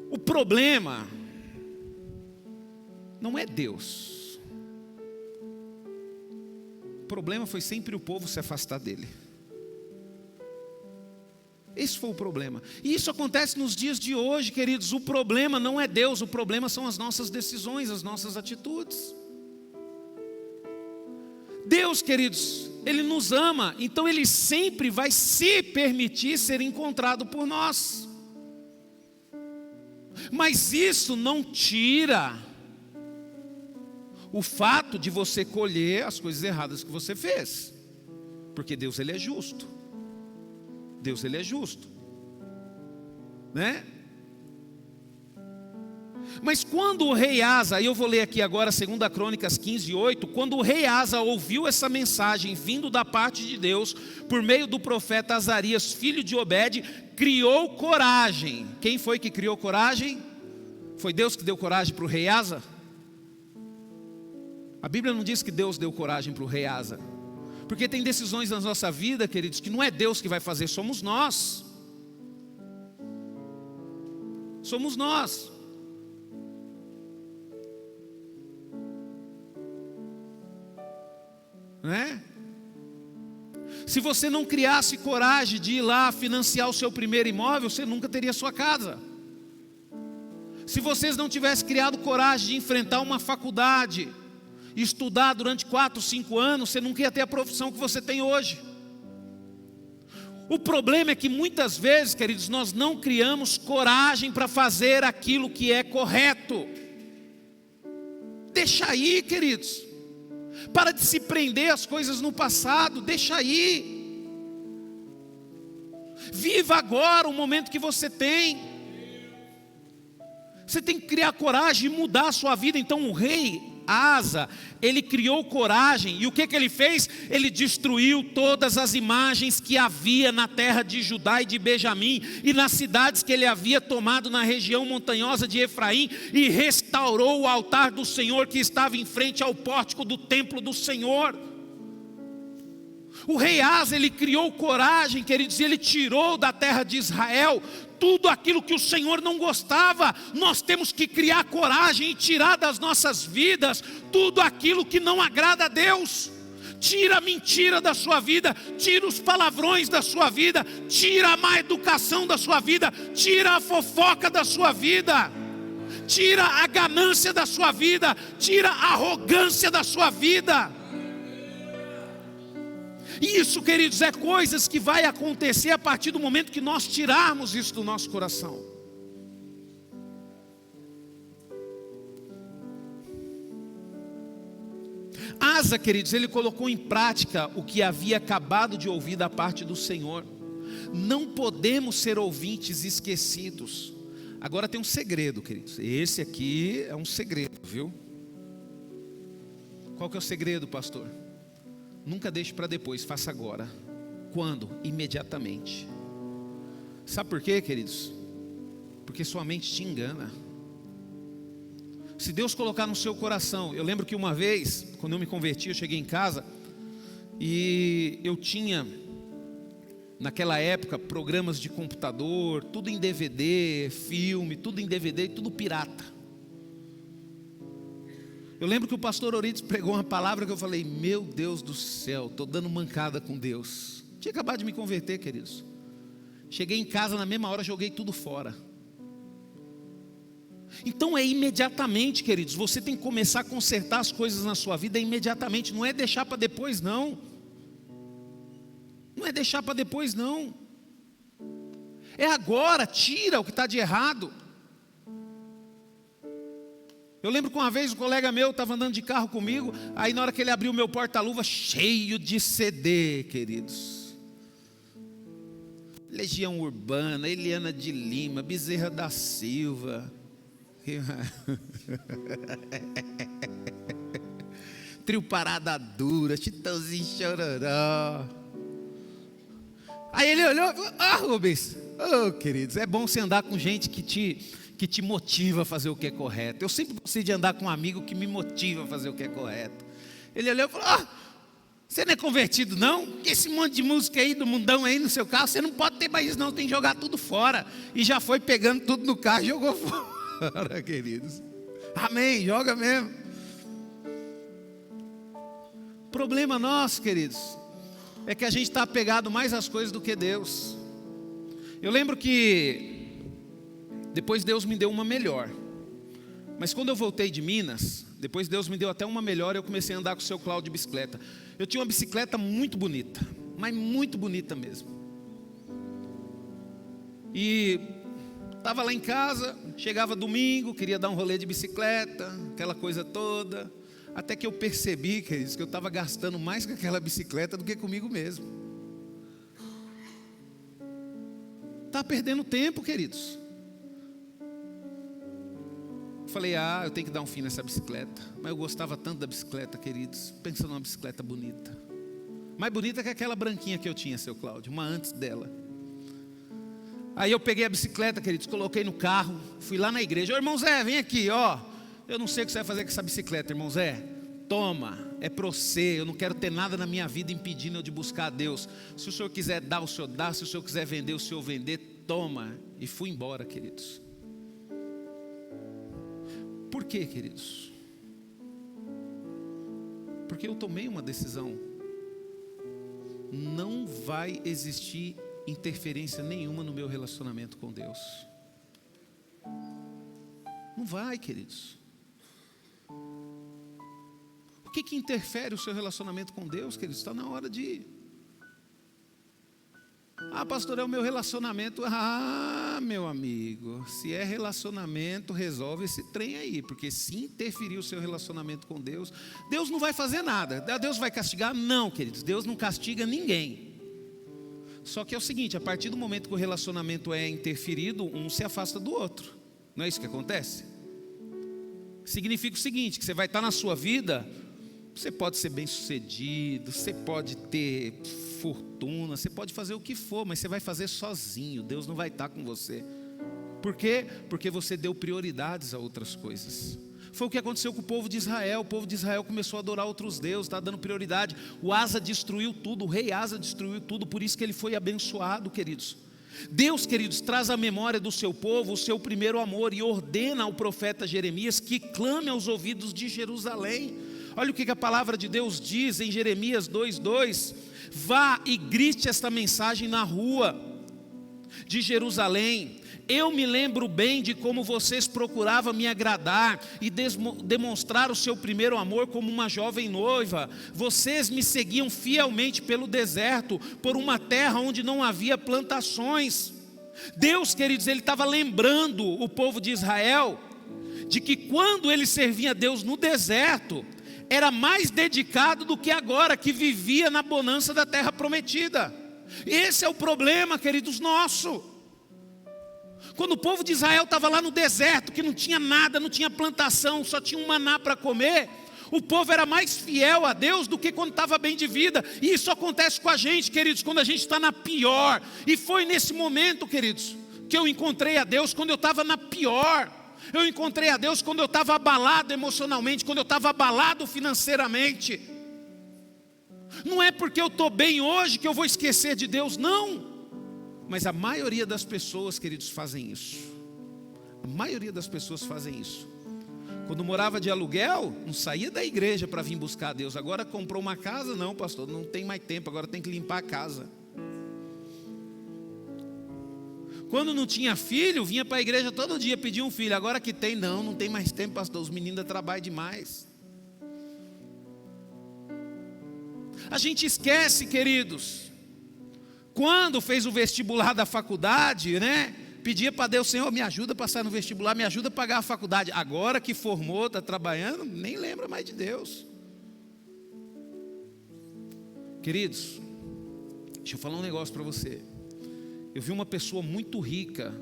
O problema não é Deus. O problema foi sempre o povo se afastar dele. Esse foi o problema. E isso acontece nos dias de hoje, queridos. O problema não é Deus, o problema são as nossas decisões, as nossas atitudes. Deus, queridos, Ele nos ama, então Ele sempre vai se permitir ser encontrado por nós. Mas isso não tira o fato de você colher as coisas erradas que você fez. Porque Deus, Ele é justo. Deus, Ele é justo, né? Mas quando o rei Asa, e eu vou ler aqui agora 2 Crônicas 15:8, quando o rei Asa ouviu essa mensagem vindo da parte de Deus, por meio do profeta Azarias, filho de Obed, criou coragem. Quem foi que criou coragem? Foi Deus que deu coragem para o rei Asa? A Bíblia não diz que Deus deu coragem para o rei Asa. Porque tem decisões na nossa vida, queridos, que não é Deus que vai fazer, somos nós. Somos nós. Não é? Se você não criasse coragem de ir lá financiar o seu primeiro imóvel, você nunca teria sua casa. Se vocês não tivessem criado coragem de enfrentar uma faculdade, estudar durante 4, 5 anos, você nunca ia ter a profissão que você tem hoje. O problema é que muitas vezes, queridos, nós não criamos coragem para fazer aquilo que é correto. Deixa aí, queridos. Para de se prender às coisas no passado, deixa aí. Viva agora o momento que você tem. Você tem que criar coragem e mudar a sua vida. Então o rei Asa, ele criou coragem, e o que ele fez? Ele destruiu todas as imagens que havia na terra de Judá e de Benjamim, e nas cidades que ele havia tomado na região montanhosa de Efraim, e restaurou o altar do Senhor que estava em frente ao pórtico do templo do Senhor. O rei Asa, ele criou coragem, queridos, e ele tirou da terra de Israel tudo aquilo que o Senhor não gostava. Nós temos que criar coragem e tirar das nossas vidas tudo aquilo que não agrada a Deus. Tira a mentira da sua vida, tira os palavrões da sua vida, tira a má educação da sua vida, tira a fofoca da sua vida, tira a ganância da sua vida, tira a arrogância da sua vida. Isso, queridos, é coisas que vai acontecer a partir do momento que nós tirarmos isso do nosso coração. Asa, queridos, ele colocou em prática o que havia acabado de ouvir da parte do Senhor. Não podemos ser ouvintes esquecidos. Agora tem um segredo, queridos. Esse aqui é um segredo, viu? Qual que é o segredo, pastor? Nunca deixe para depois, faça agora. Quando? Imediatamente. Sabe por quê, queridos? Porque sua mente te engana. Se Deus colocar no seu coração, eu lembro que uma vez, quando eu me converti, eu cheguei em casa e eu tinha, naquela época, programas de computador, tudo em DVD, filme, tudo em DVD e tudo pirata. Eu lembro que o pastor Orides pregou uma palavra que eu falei: meu Deus do céu, estou dando mancada com Deus. Tinha acabado de me converter, queridos. Cheguei em casa na mesma hora, joguei tudo fora. Então é imediatamente, queridos. Você tem que começar a consertar as coisas na sua vida imediatamente. Não é deixar para depois, não. Não é deixar para depois, não. É agora, tira o que está de errado. Eu lembro que uma vez um colega meu estava andando de carro comigo, aí na hora que ele abriu o meu porta-luva, cheio de CD, queridos. Legião Urbana, Eliana de Lima, Bezerra da Silva, Trio Parada Dura, Chitãozinho Chororó. Aí ele olhou e falou: Rubens, queridos, é bom você andar com gente que te motiva a fazer o que é correto. Eu sempre gostei de andar com um amigo que me motiva a fazer o que é correto. Ele olhou e falou: você não é convertido não? Esse monte de música aí do mundão aí no seu carro, você não pode ter mais isso não, tem que jogar tudo fora. E já foi pegando tudo no carro e jogou fora, queridos. Amém, joga mesmo. Problema nosso, queridos, é que a gente está apegado mais às coisas do que Deus. Eu lembro que depois Deus me deu uma melhor. Mas quando eu voltei de Minas, depois Deus me deu até uma melhor e eu comecei a andar com o seu Cláudio de bicicleta. Eu tinha uma bicicleta muito bonita, mas muito bonita mesmo. E estava lá em casa, chegava domingo, queria dar um rolê de bicicleta, aquela coisa toda. Até que eu percebi, queridos, que eu estava gastando mais com aquela bicicleta do que comigo mesmo. Está perdendo tempo, queridos. falei, eu tenho que dar um fim nessa bicicleta. Mas eu gostava tanto da bicicleta, queridos. Pensa numa bicicleta bonita. Mais bonita que aquela branquinha que eu tinha, seu Cláudio, uma antes dela. Aí eu peguei a bicicleta, queridos, coloquei no carro, fui lá na igreja. Ô, irmão Zé, vem aqui, ó. Eu não sei o que você vai fazer com essa bicicleta, irmão Zé. Toma, é para você. Eu não quero ter nada na minha vida impedindo eu de buscar a Deus. Se o senhor quiser dar, o senhor dá. Se o senhor quiser vender, o senhor vender. Toma. E fui embora, queridos. Por quê, queridos? Porque eu tomei uma decisão. Não vai existir interferência nenhuma no meu relacionamento com Deus. Não vai, queridos. O que interfere o seu relacionamento com Deus, queridos? Está na hora de... pastor, é o meu relacionamento. Meu amigo, se é relacionamento, resolve esse trem aí. Porque se interferir o seu relacionamento com Deus, Deus não vai fazer nada. Deus vai castigar? Não, queridos, Deus não castiga ninguém. Só que é o seguinte, a partir do momento que o relacionamento é interferido, um se afasta do outro. Não é isso que acontece? Significa o seguinte, que você vai estar na sua vida, você pode ser bem sucedido, você pode ter fortuna, você pode fazer o que for, mas você vai fazer sozinho, Deus não vai estar com você. Por quê? Porque você deu prioridades a outras coisas. Foi o que aconteceu com o povo de Israel. O povo de Israel começou a adorar outros deuses, está dando prioridade. O Asa destruiu tudo, o rei Asa destruiu tudo, por isso que ele foi abençoado, queridos. Deus, queridos, traz à memória do seu povo o seu primeiro amor e ordena ao profeta Jeremias que clame aos ouvidos de Jerusalém. Olha o que a palavra de Deus diz em Jeremias 2:2. Vá e grite esta mensagem na rua de Jerusalém. Eu me lembro bem de como vocês procuravam me agradar e demonstrar o seu primeiro amor como uma jovem noiva. Vocês me seguiam fielmente pelo deserto, por uma terra onde não havia plantações. Deus, queridos, Ele estava lembrando o povo de Israel de que quando ele servia a Deus no deserto, era mais dedicado do que agora que vivia na bonança da terra prometida. Esse é o problema, queridos, nosso. Quando o povo de Israel estava lá no deserto, que não tinha nada, não tinha plantação, só tinha um maná para comer, o povo era mais fiel a Deus do que quando estava bem de vida. E isso acontece com a gente, queridos, quando a gente está na pior. E foi nesse momento, queridos, que eu encontrei a Deus, quando eu estava na pior. Eu encontrei a Deus quando eu estava abalado emocionalmente, quando eu estava abalado financeiramente. Não é porque eu estou bem hoje que eu vou esquecer de Deus, não. Mas a maioria das pessoas, queridos, fazem isso. A maioria das pessoas fazem isso. Quando morava de aluguel, não saía da igreja para vir buscar a Deus. Agora comprou uma casa, não, pastor, não tem mais tempo, agora tem que limpar a casa. Quando não tinha filho, vinha para a igreja todo dia pedir um filho. Agora que tem, não tem mais tempo, pastor, os meninos trabalham demais. A gente esquece, queridos, quando fez o vestibular da faculdade, né? Pedia para Deus, Senhor, me ajuda a passar no vestibular, me ajuda a pagar a faculdade. Agora que formou, está trabalhando, nem lembra mais de Deus. Queridos, deixa eu falar um negócio para você. Eu vi uma pessoa muito rica,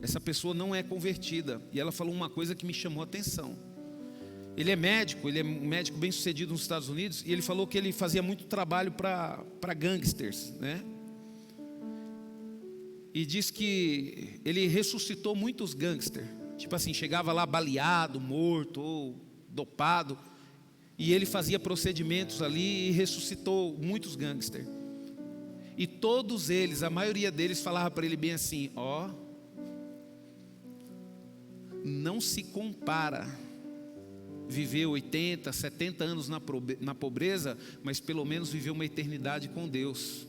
essa pessoa não é convertida, e ela falou uma coisa que me chamou a atenção. Ele é um médico bem sucedido nos Estados Unidos, e ele falou que ele fazia muito trabalho para gangsters, né? E diz que ele ressuscitou muitos gangsters, tipo assim, chegava lá baleado, morto ou dopado, e ele fazia procedimentos ali e ressuscitou muitos gangsters. E todos eles, a maioria deles falava para ele bem assim, não se compara viver 80, 70 anos na pobreza, mas pelo menos viver uma eternidade com Deus.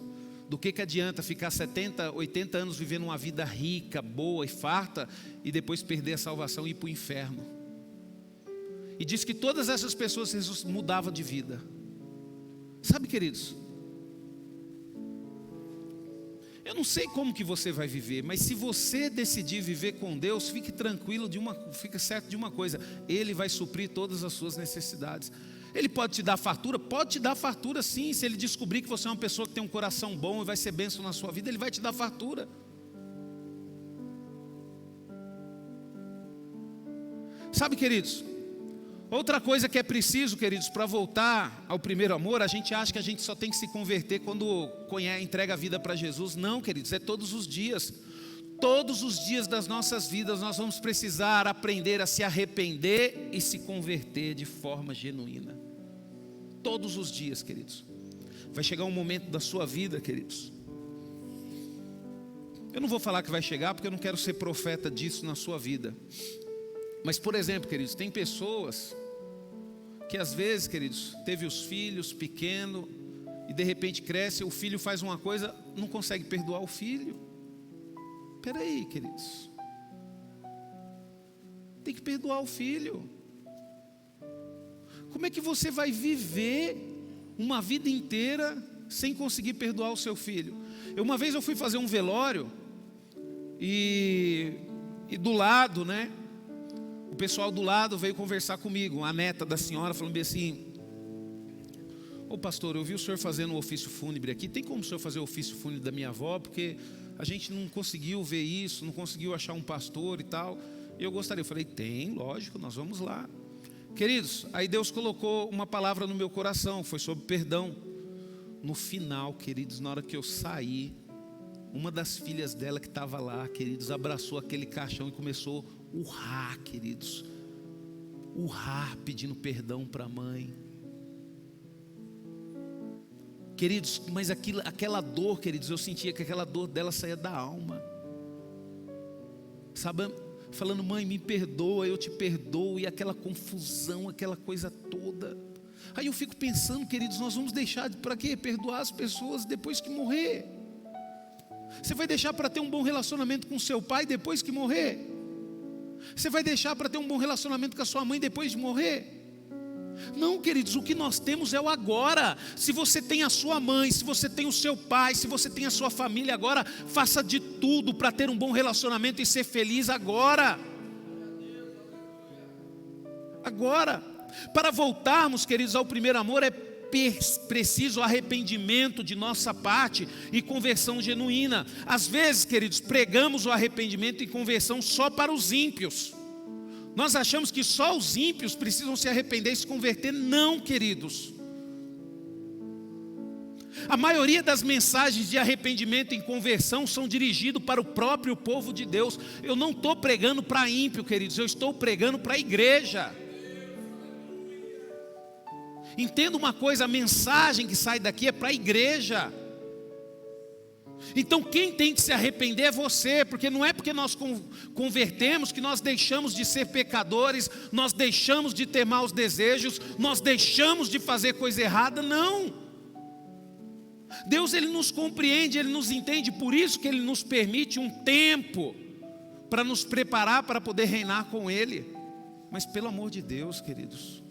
Do que adianta ficar 70, 80 anos vivendo uma vida rica, boa e farta, e depois perder a salvação e ir para o inferno? E diz que todas essas pessoas Jesus mudavam de vida. Sabe, queridos, eu não sei como que você vai viver, mas se você decidir viver com Deus, fique tranquilo, fique certo de uma coisa: Ele vai suprir todas as suas necessidades. Ele pode te dar fartura? Pode te dar fartura sim. Se Ele descobrir que você é uma pessoa que tem um coração bom e vai ser bênção na sua vida, Ele vai te dar fartura. Sabe, queridos, outra coisa que é preciso, queridos, para voltar ao primeiro amor, a gente acha que a gente só tem que se converter quando entrega a vida para Jesus. Não, queridos, é todos os dias. Todos os dias das nossas vidas nós vamos precisar aprender a se arrepender e se converter de forma genuína. Todos os dias, queridos. Vai chegar um momento da sua vida, queridos. Eu não vou falar que vai chegar, porque eu não quero ser profeta disso na sua vida. Mas, por exemplo, queridos, tem pessoas que às vezes, queridos, teve os filhos pequeno e de repente cresce, o filho faz uma coisa, não consegue perdoar o filho. Espera aí, queridos. Tem que perdoar o filho. Como é que você vai viver uma vida inteira sem conseguir perdoar o seu filho? Uma vez eu fui fazer um velório e do lado, né? O pessoal do lado veio conversar comigo, a neta da senhora, falando bem assim: ô pastor, eu vi o senhor fazendo o ofício fúnebre aqui, tem como o senhor fazer o ofício fúnebre da minha avó? Porque a gente não conseguiu ver isso, não conseguiu achar um pastor e tal. E eu gostaria, eu falei, tem, lógico, nós vamos lá. Queridos, aí Deus colocou uma palavra no meu coração, foi sobre perdão. No final, queridos, na hora que eu saí, uma das filhas dela que estava lá, queridos, abraçou aquele caixão e começou a urrar, queridos. Urrar, pedindo perdão para a mãe. Queridos, mas aquela dor, queridos, eu sentia que aquela dor dela saía da alma. Sabe, falando, mãe, me perdoa, eu te perdoo, e aquela confusão, aquela coisa toda. Aí eu fico pensando, queridos, nós vamos deixar para quê? Perdoar as pessoas depois que morrer. Você vai deixar para ter um bom relacionamento com seu pai depois que morrer? Você vai deixar para ter um bom relacionamento com a sua mãe depois de morrer? Não, queridos, o que nós temos é o agora. Se você tem a sua mãe, se você tem o seu pai, se você tem a sua família agora, faça de tudo para ter um bom relacionamento e ser feliz agora. Agora. Para voltarmos, queridos, ao primeiro amor, é preciso arrependimento de nossa parte e conversão genuína. Às vezes, queridos, pregamos o arrependimento e conversão só para os ímpios. Nós achamos que só os ímpios precisam se arrepender e se converter. Não, queridos. A maioria das mensagens de arrependimento e conversão são dirigidas para o próprio povo de Deus. Eu não estou pregando para ímpio, queridos, eu estou pregando para a igreja. Entenda uma coisa, a mensagem que sai daqui é para a igreja. Então quem tem que se arrepender é você, porque não é porque nós convertemos que nós deixamos de ser pecadores, nós deixamos de ter maus desejos, nós deixamos de fazer coisa errada, não. Deus, Ele nos compreende, Ele nos entende, por isso que Ele nos permite um tempo para nos preparar para poder reinar com Ele. Mas pelo amor de Deus, queridos,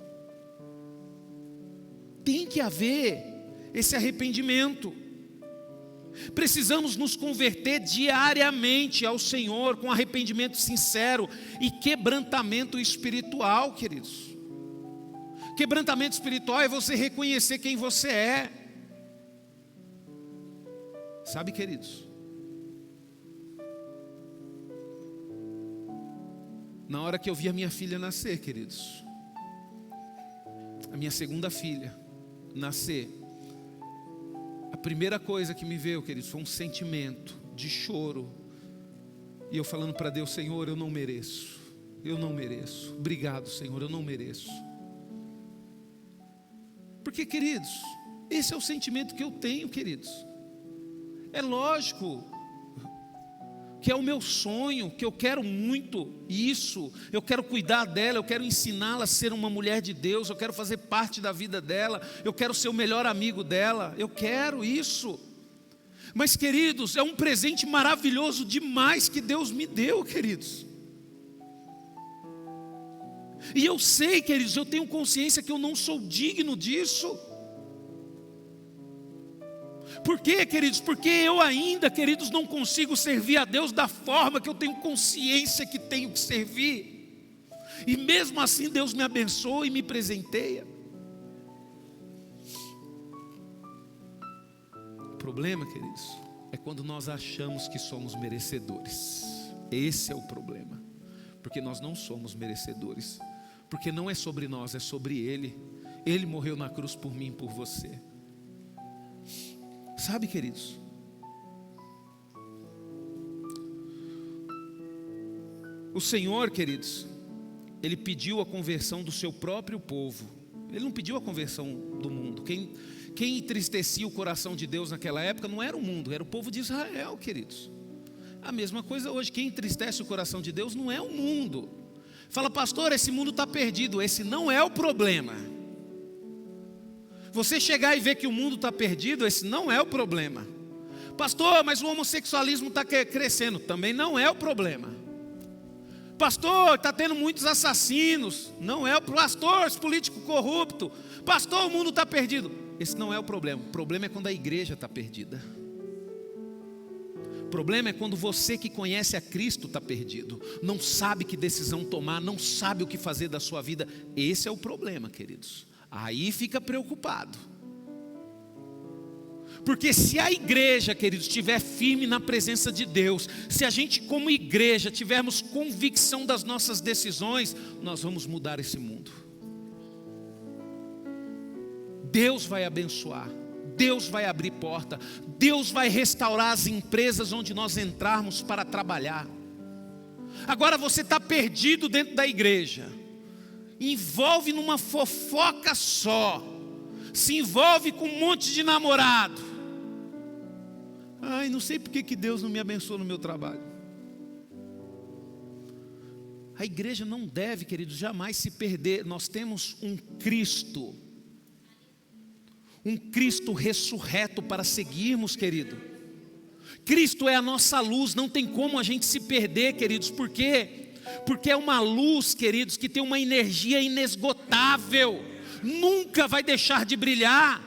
tem que haver esse arrependimento. Precisamos nos converter diariamente ao Senhor com arrependimento sincero e quebrantamento espiritual, queridos. Quebrantamento espiritual é você reconhecer quem você é. Sabe, queridos, na hora que eu vi a minha filha nascer, queridos, a minha segunda filha nascer, a primeira coisa que me veio, queridos, foi um sentimento de choro. E eu falando para Deus, Senhor, eu não mereço. Obrigado, Senhor, eu não mereço. Porque, queridos, esse é o sentimento que eu tenho, queridos. É lógico que é o meu sonho, que eu quero muito isso, eu quero cuidar dela, eu quero ensiná-la a ser uma mulher de Deus, eu quero fazer parte da vida dela, eu quero ser o melhor amigo dela, eu quero isso. Mas, queridos, é um presente maravilhoso demais que Deus me deu, queridos. E eu sei, queridos, eu tenho consciência que eu não sou digno disso. Por quê, queridos? Porque eu ainda, queridos, não consigo servir a Deus da forma que eu tenho consciência que tenho que servir. E mesmo assim Deus me abençoa e me presenteia. O problema, queridos, é quando nós achamos que somos merecedores. Esse é o problema. Porque nós não somos merecedores. Porque não é sobre nós, é sobre Ele. Ele morreu na cruz por mim e por você. Sabe, queridos? O Senhor, queridos, Ele pediu a conversão do seu próprio povo. Ele não pediu a conversão do mundo. Quem entristecia o coração de Deus naquela época não era o mundo, era o povo de Israel, queridos. A mesma coisa hoje, quem entristece o coração de Deus não é o mundo. Fala, pastor, esse mundo está perdido. Esse não é o problema. Você chegar e ver que o mundo está perdido, esse não é o problema. Pastor, mas o homossexualismo está crescendo. Também não é o problema. Pastor, está tendo muitos assassinos. Não é o pastor, esse político corrupto. Pastor, o mundo está perdido. Esse não é o problema. O problema é quando a igreja está perdida. O problema é quando você que conhece a Cristo está perdido. Não sabe que decisão tomar, não sabe o que fazer da sua vida. Esse é o problema, queridos. Aí fica preocupado. Porque se a igreja, queridos, estiver firme na presença de Deus, se a gente como igreja tivermos convicção das nossas decisões, nós vamos mudar esse mundo. Deus vai abençoar, Deus vai abrir porta, Deus vai restaurar as empresas onde nós entrarmos para trabalhar. Agora você está perdido dentro da igreja, envolve numa fofoca só, se envolve com um monte de namorado. Ai, não sei porque que Deus não me abençoou no meu trabalho. A igreja não deve, queridos, jamais se perder. Nós temos um Cristo ressurreto para seguirmos, querido. Cristo é a nossa luz, não tem como a gente se perder, queridos. Por quê? Porque é uma luz, queridos, que tem uma energia inesgotável, nunca vai deixar de brilhar.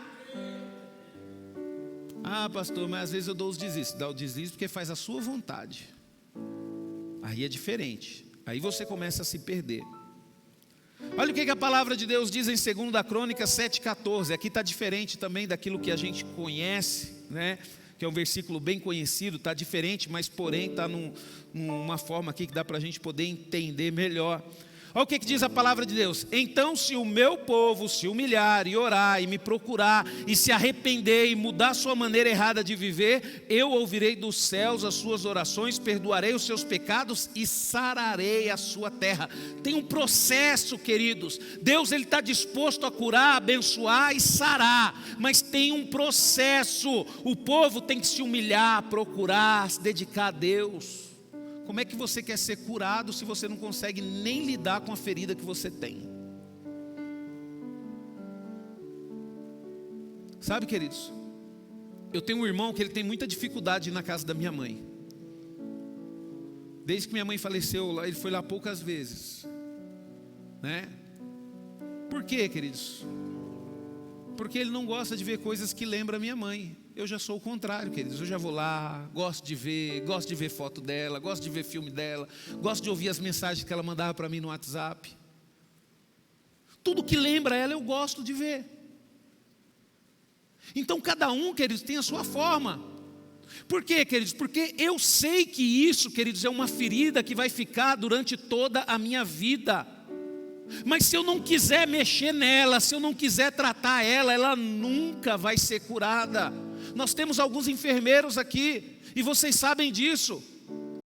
Ah, pastor, mas às vezes eu dou os desistos. Dá o desiste porque faz a sua vontade. Aí é diferente. Aí você começa a se perder. Olha o que a palavra de Deus diz em 2 Crônicas 7,14. Aqui está diferente também daquilo que a gente conhece, né? Que é um versículo bem conhecido. Está diferente, mas porém está numa forma aqui que dá para a gente poder entender melhor. Olha o que diz a palavra de Deus. Então, se o meu povo se humilhar e orar e me procurar e se arrepender e mudar sua maneira errada de viver, eu ouvirei dos céus as suas orações, perdoarei os seus pecados e sararei a sua terra. Tem um processo, queridos. Deus ele está disposto a curar, abençoar e sarar, mas tem um processo. O povo tem que se humilhar, procurar, se dedicar a Deus. Como é que você quer ser curado se você não consegue nem lidar com a ferida que você tem? Sabe, queridos, eu tenho um irmão que ele tem muita dificuldade na casa da minha mãe. Desde que minha mãe faleceu, ele foi lá poucas vezes, né? Por quê, queridos? Porque ele não gosta de ver coisas que lembram a minha mãe. Eu já sou o contrário, queridos. Eu já vou lá, gosto de ver foto dela, gosto de ver filme dela, gosto de ouvir as mensagens que ela mandava para mim no WhatsApp. Tudo que lembra ela eu gosto de ver. Então cada um, queridos, tem a sua forma. Por quê, queridos? Porque eu sei que isso, queridos, é uma ferida que vai ficar durante toda a minha vida. Mas se eu não quiser mexer nela, se eu não quiser tratar ela, ela nunca vai ser curada. Nós temos alguns enfermeiros aqui, e vocês sabem disso.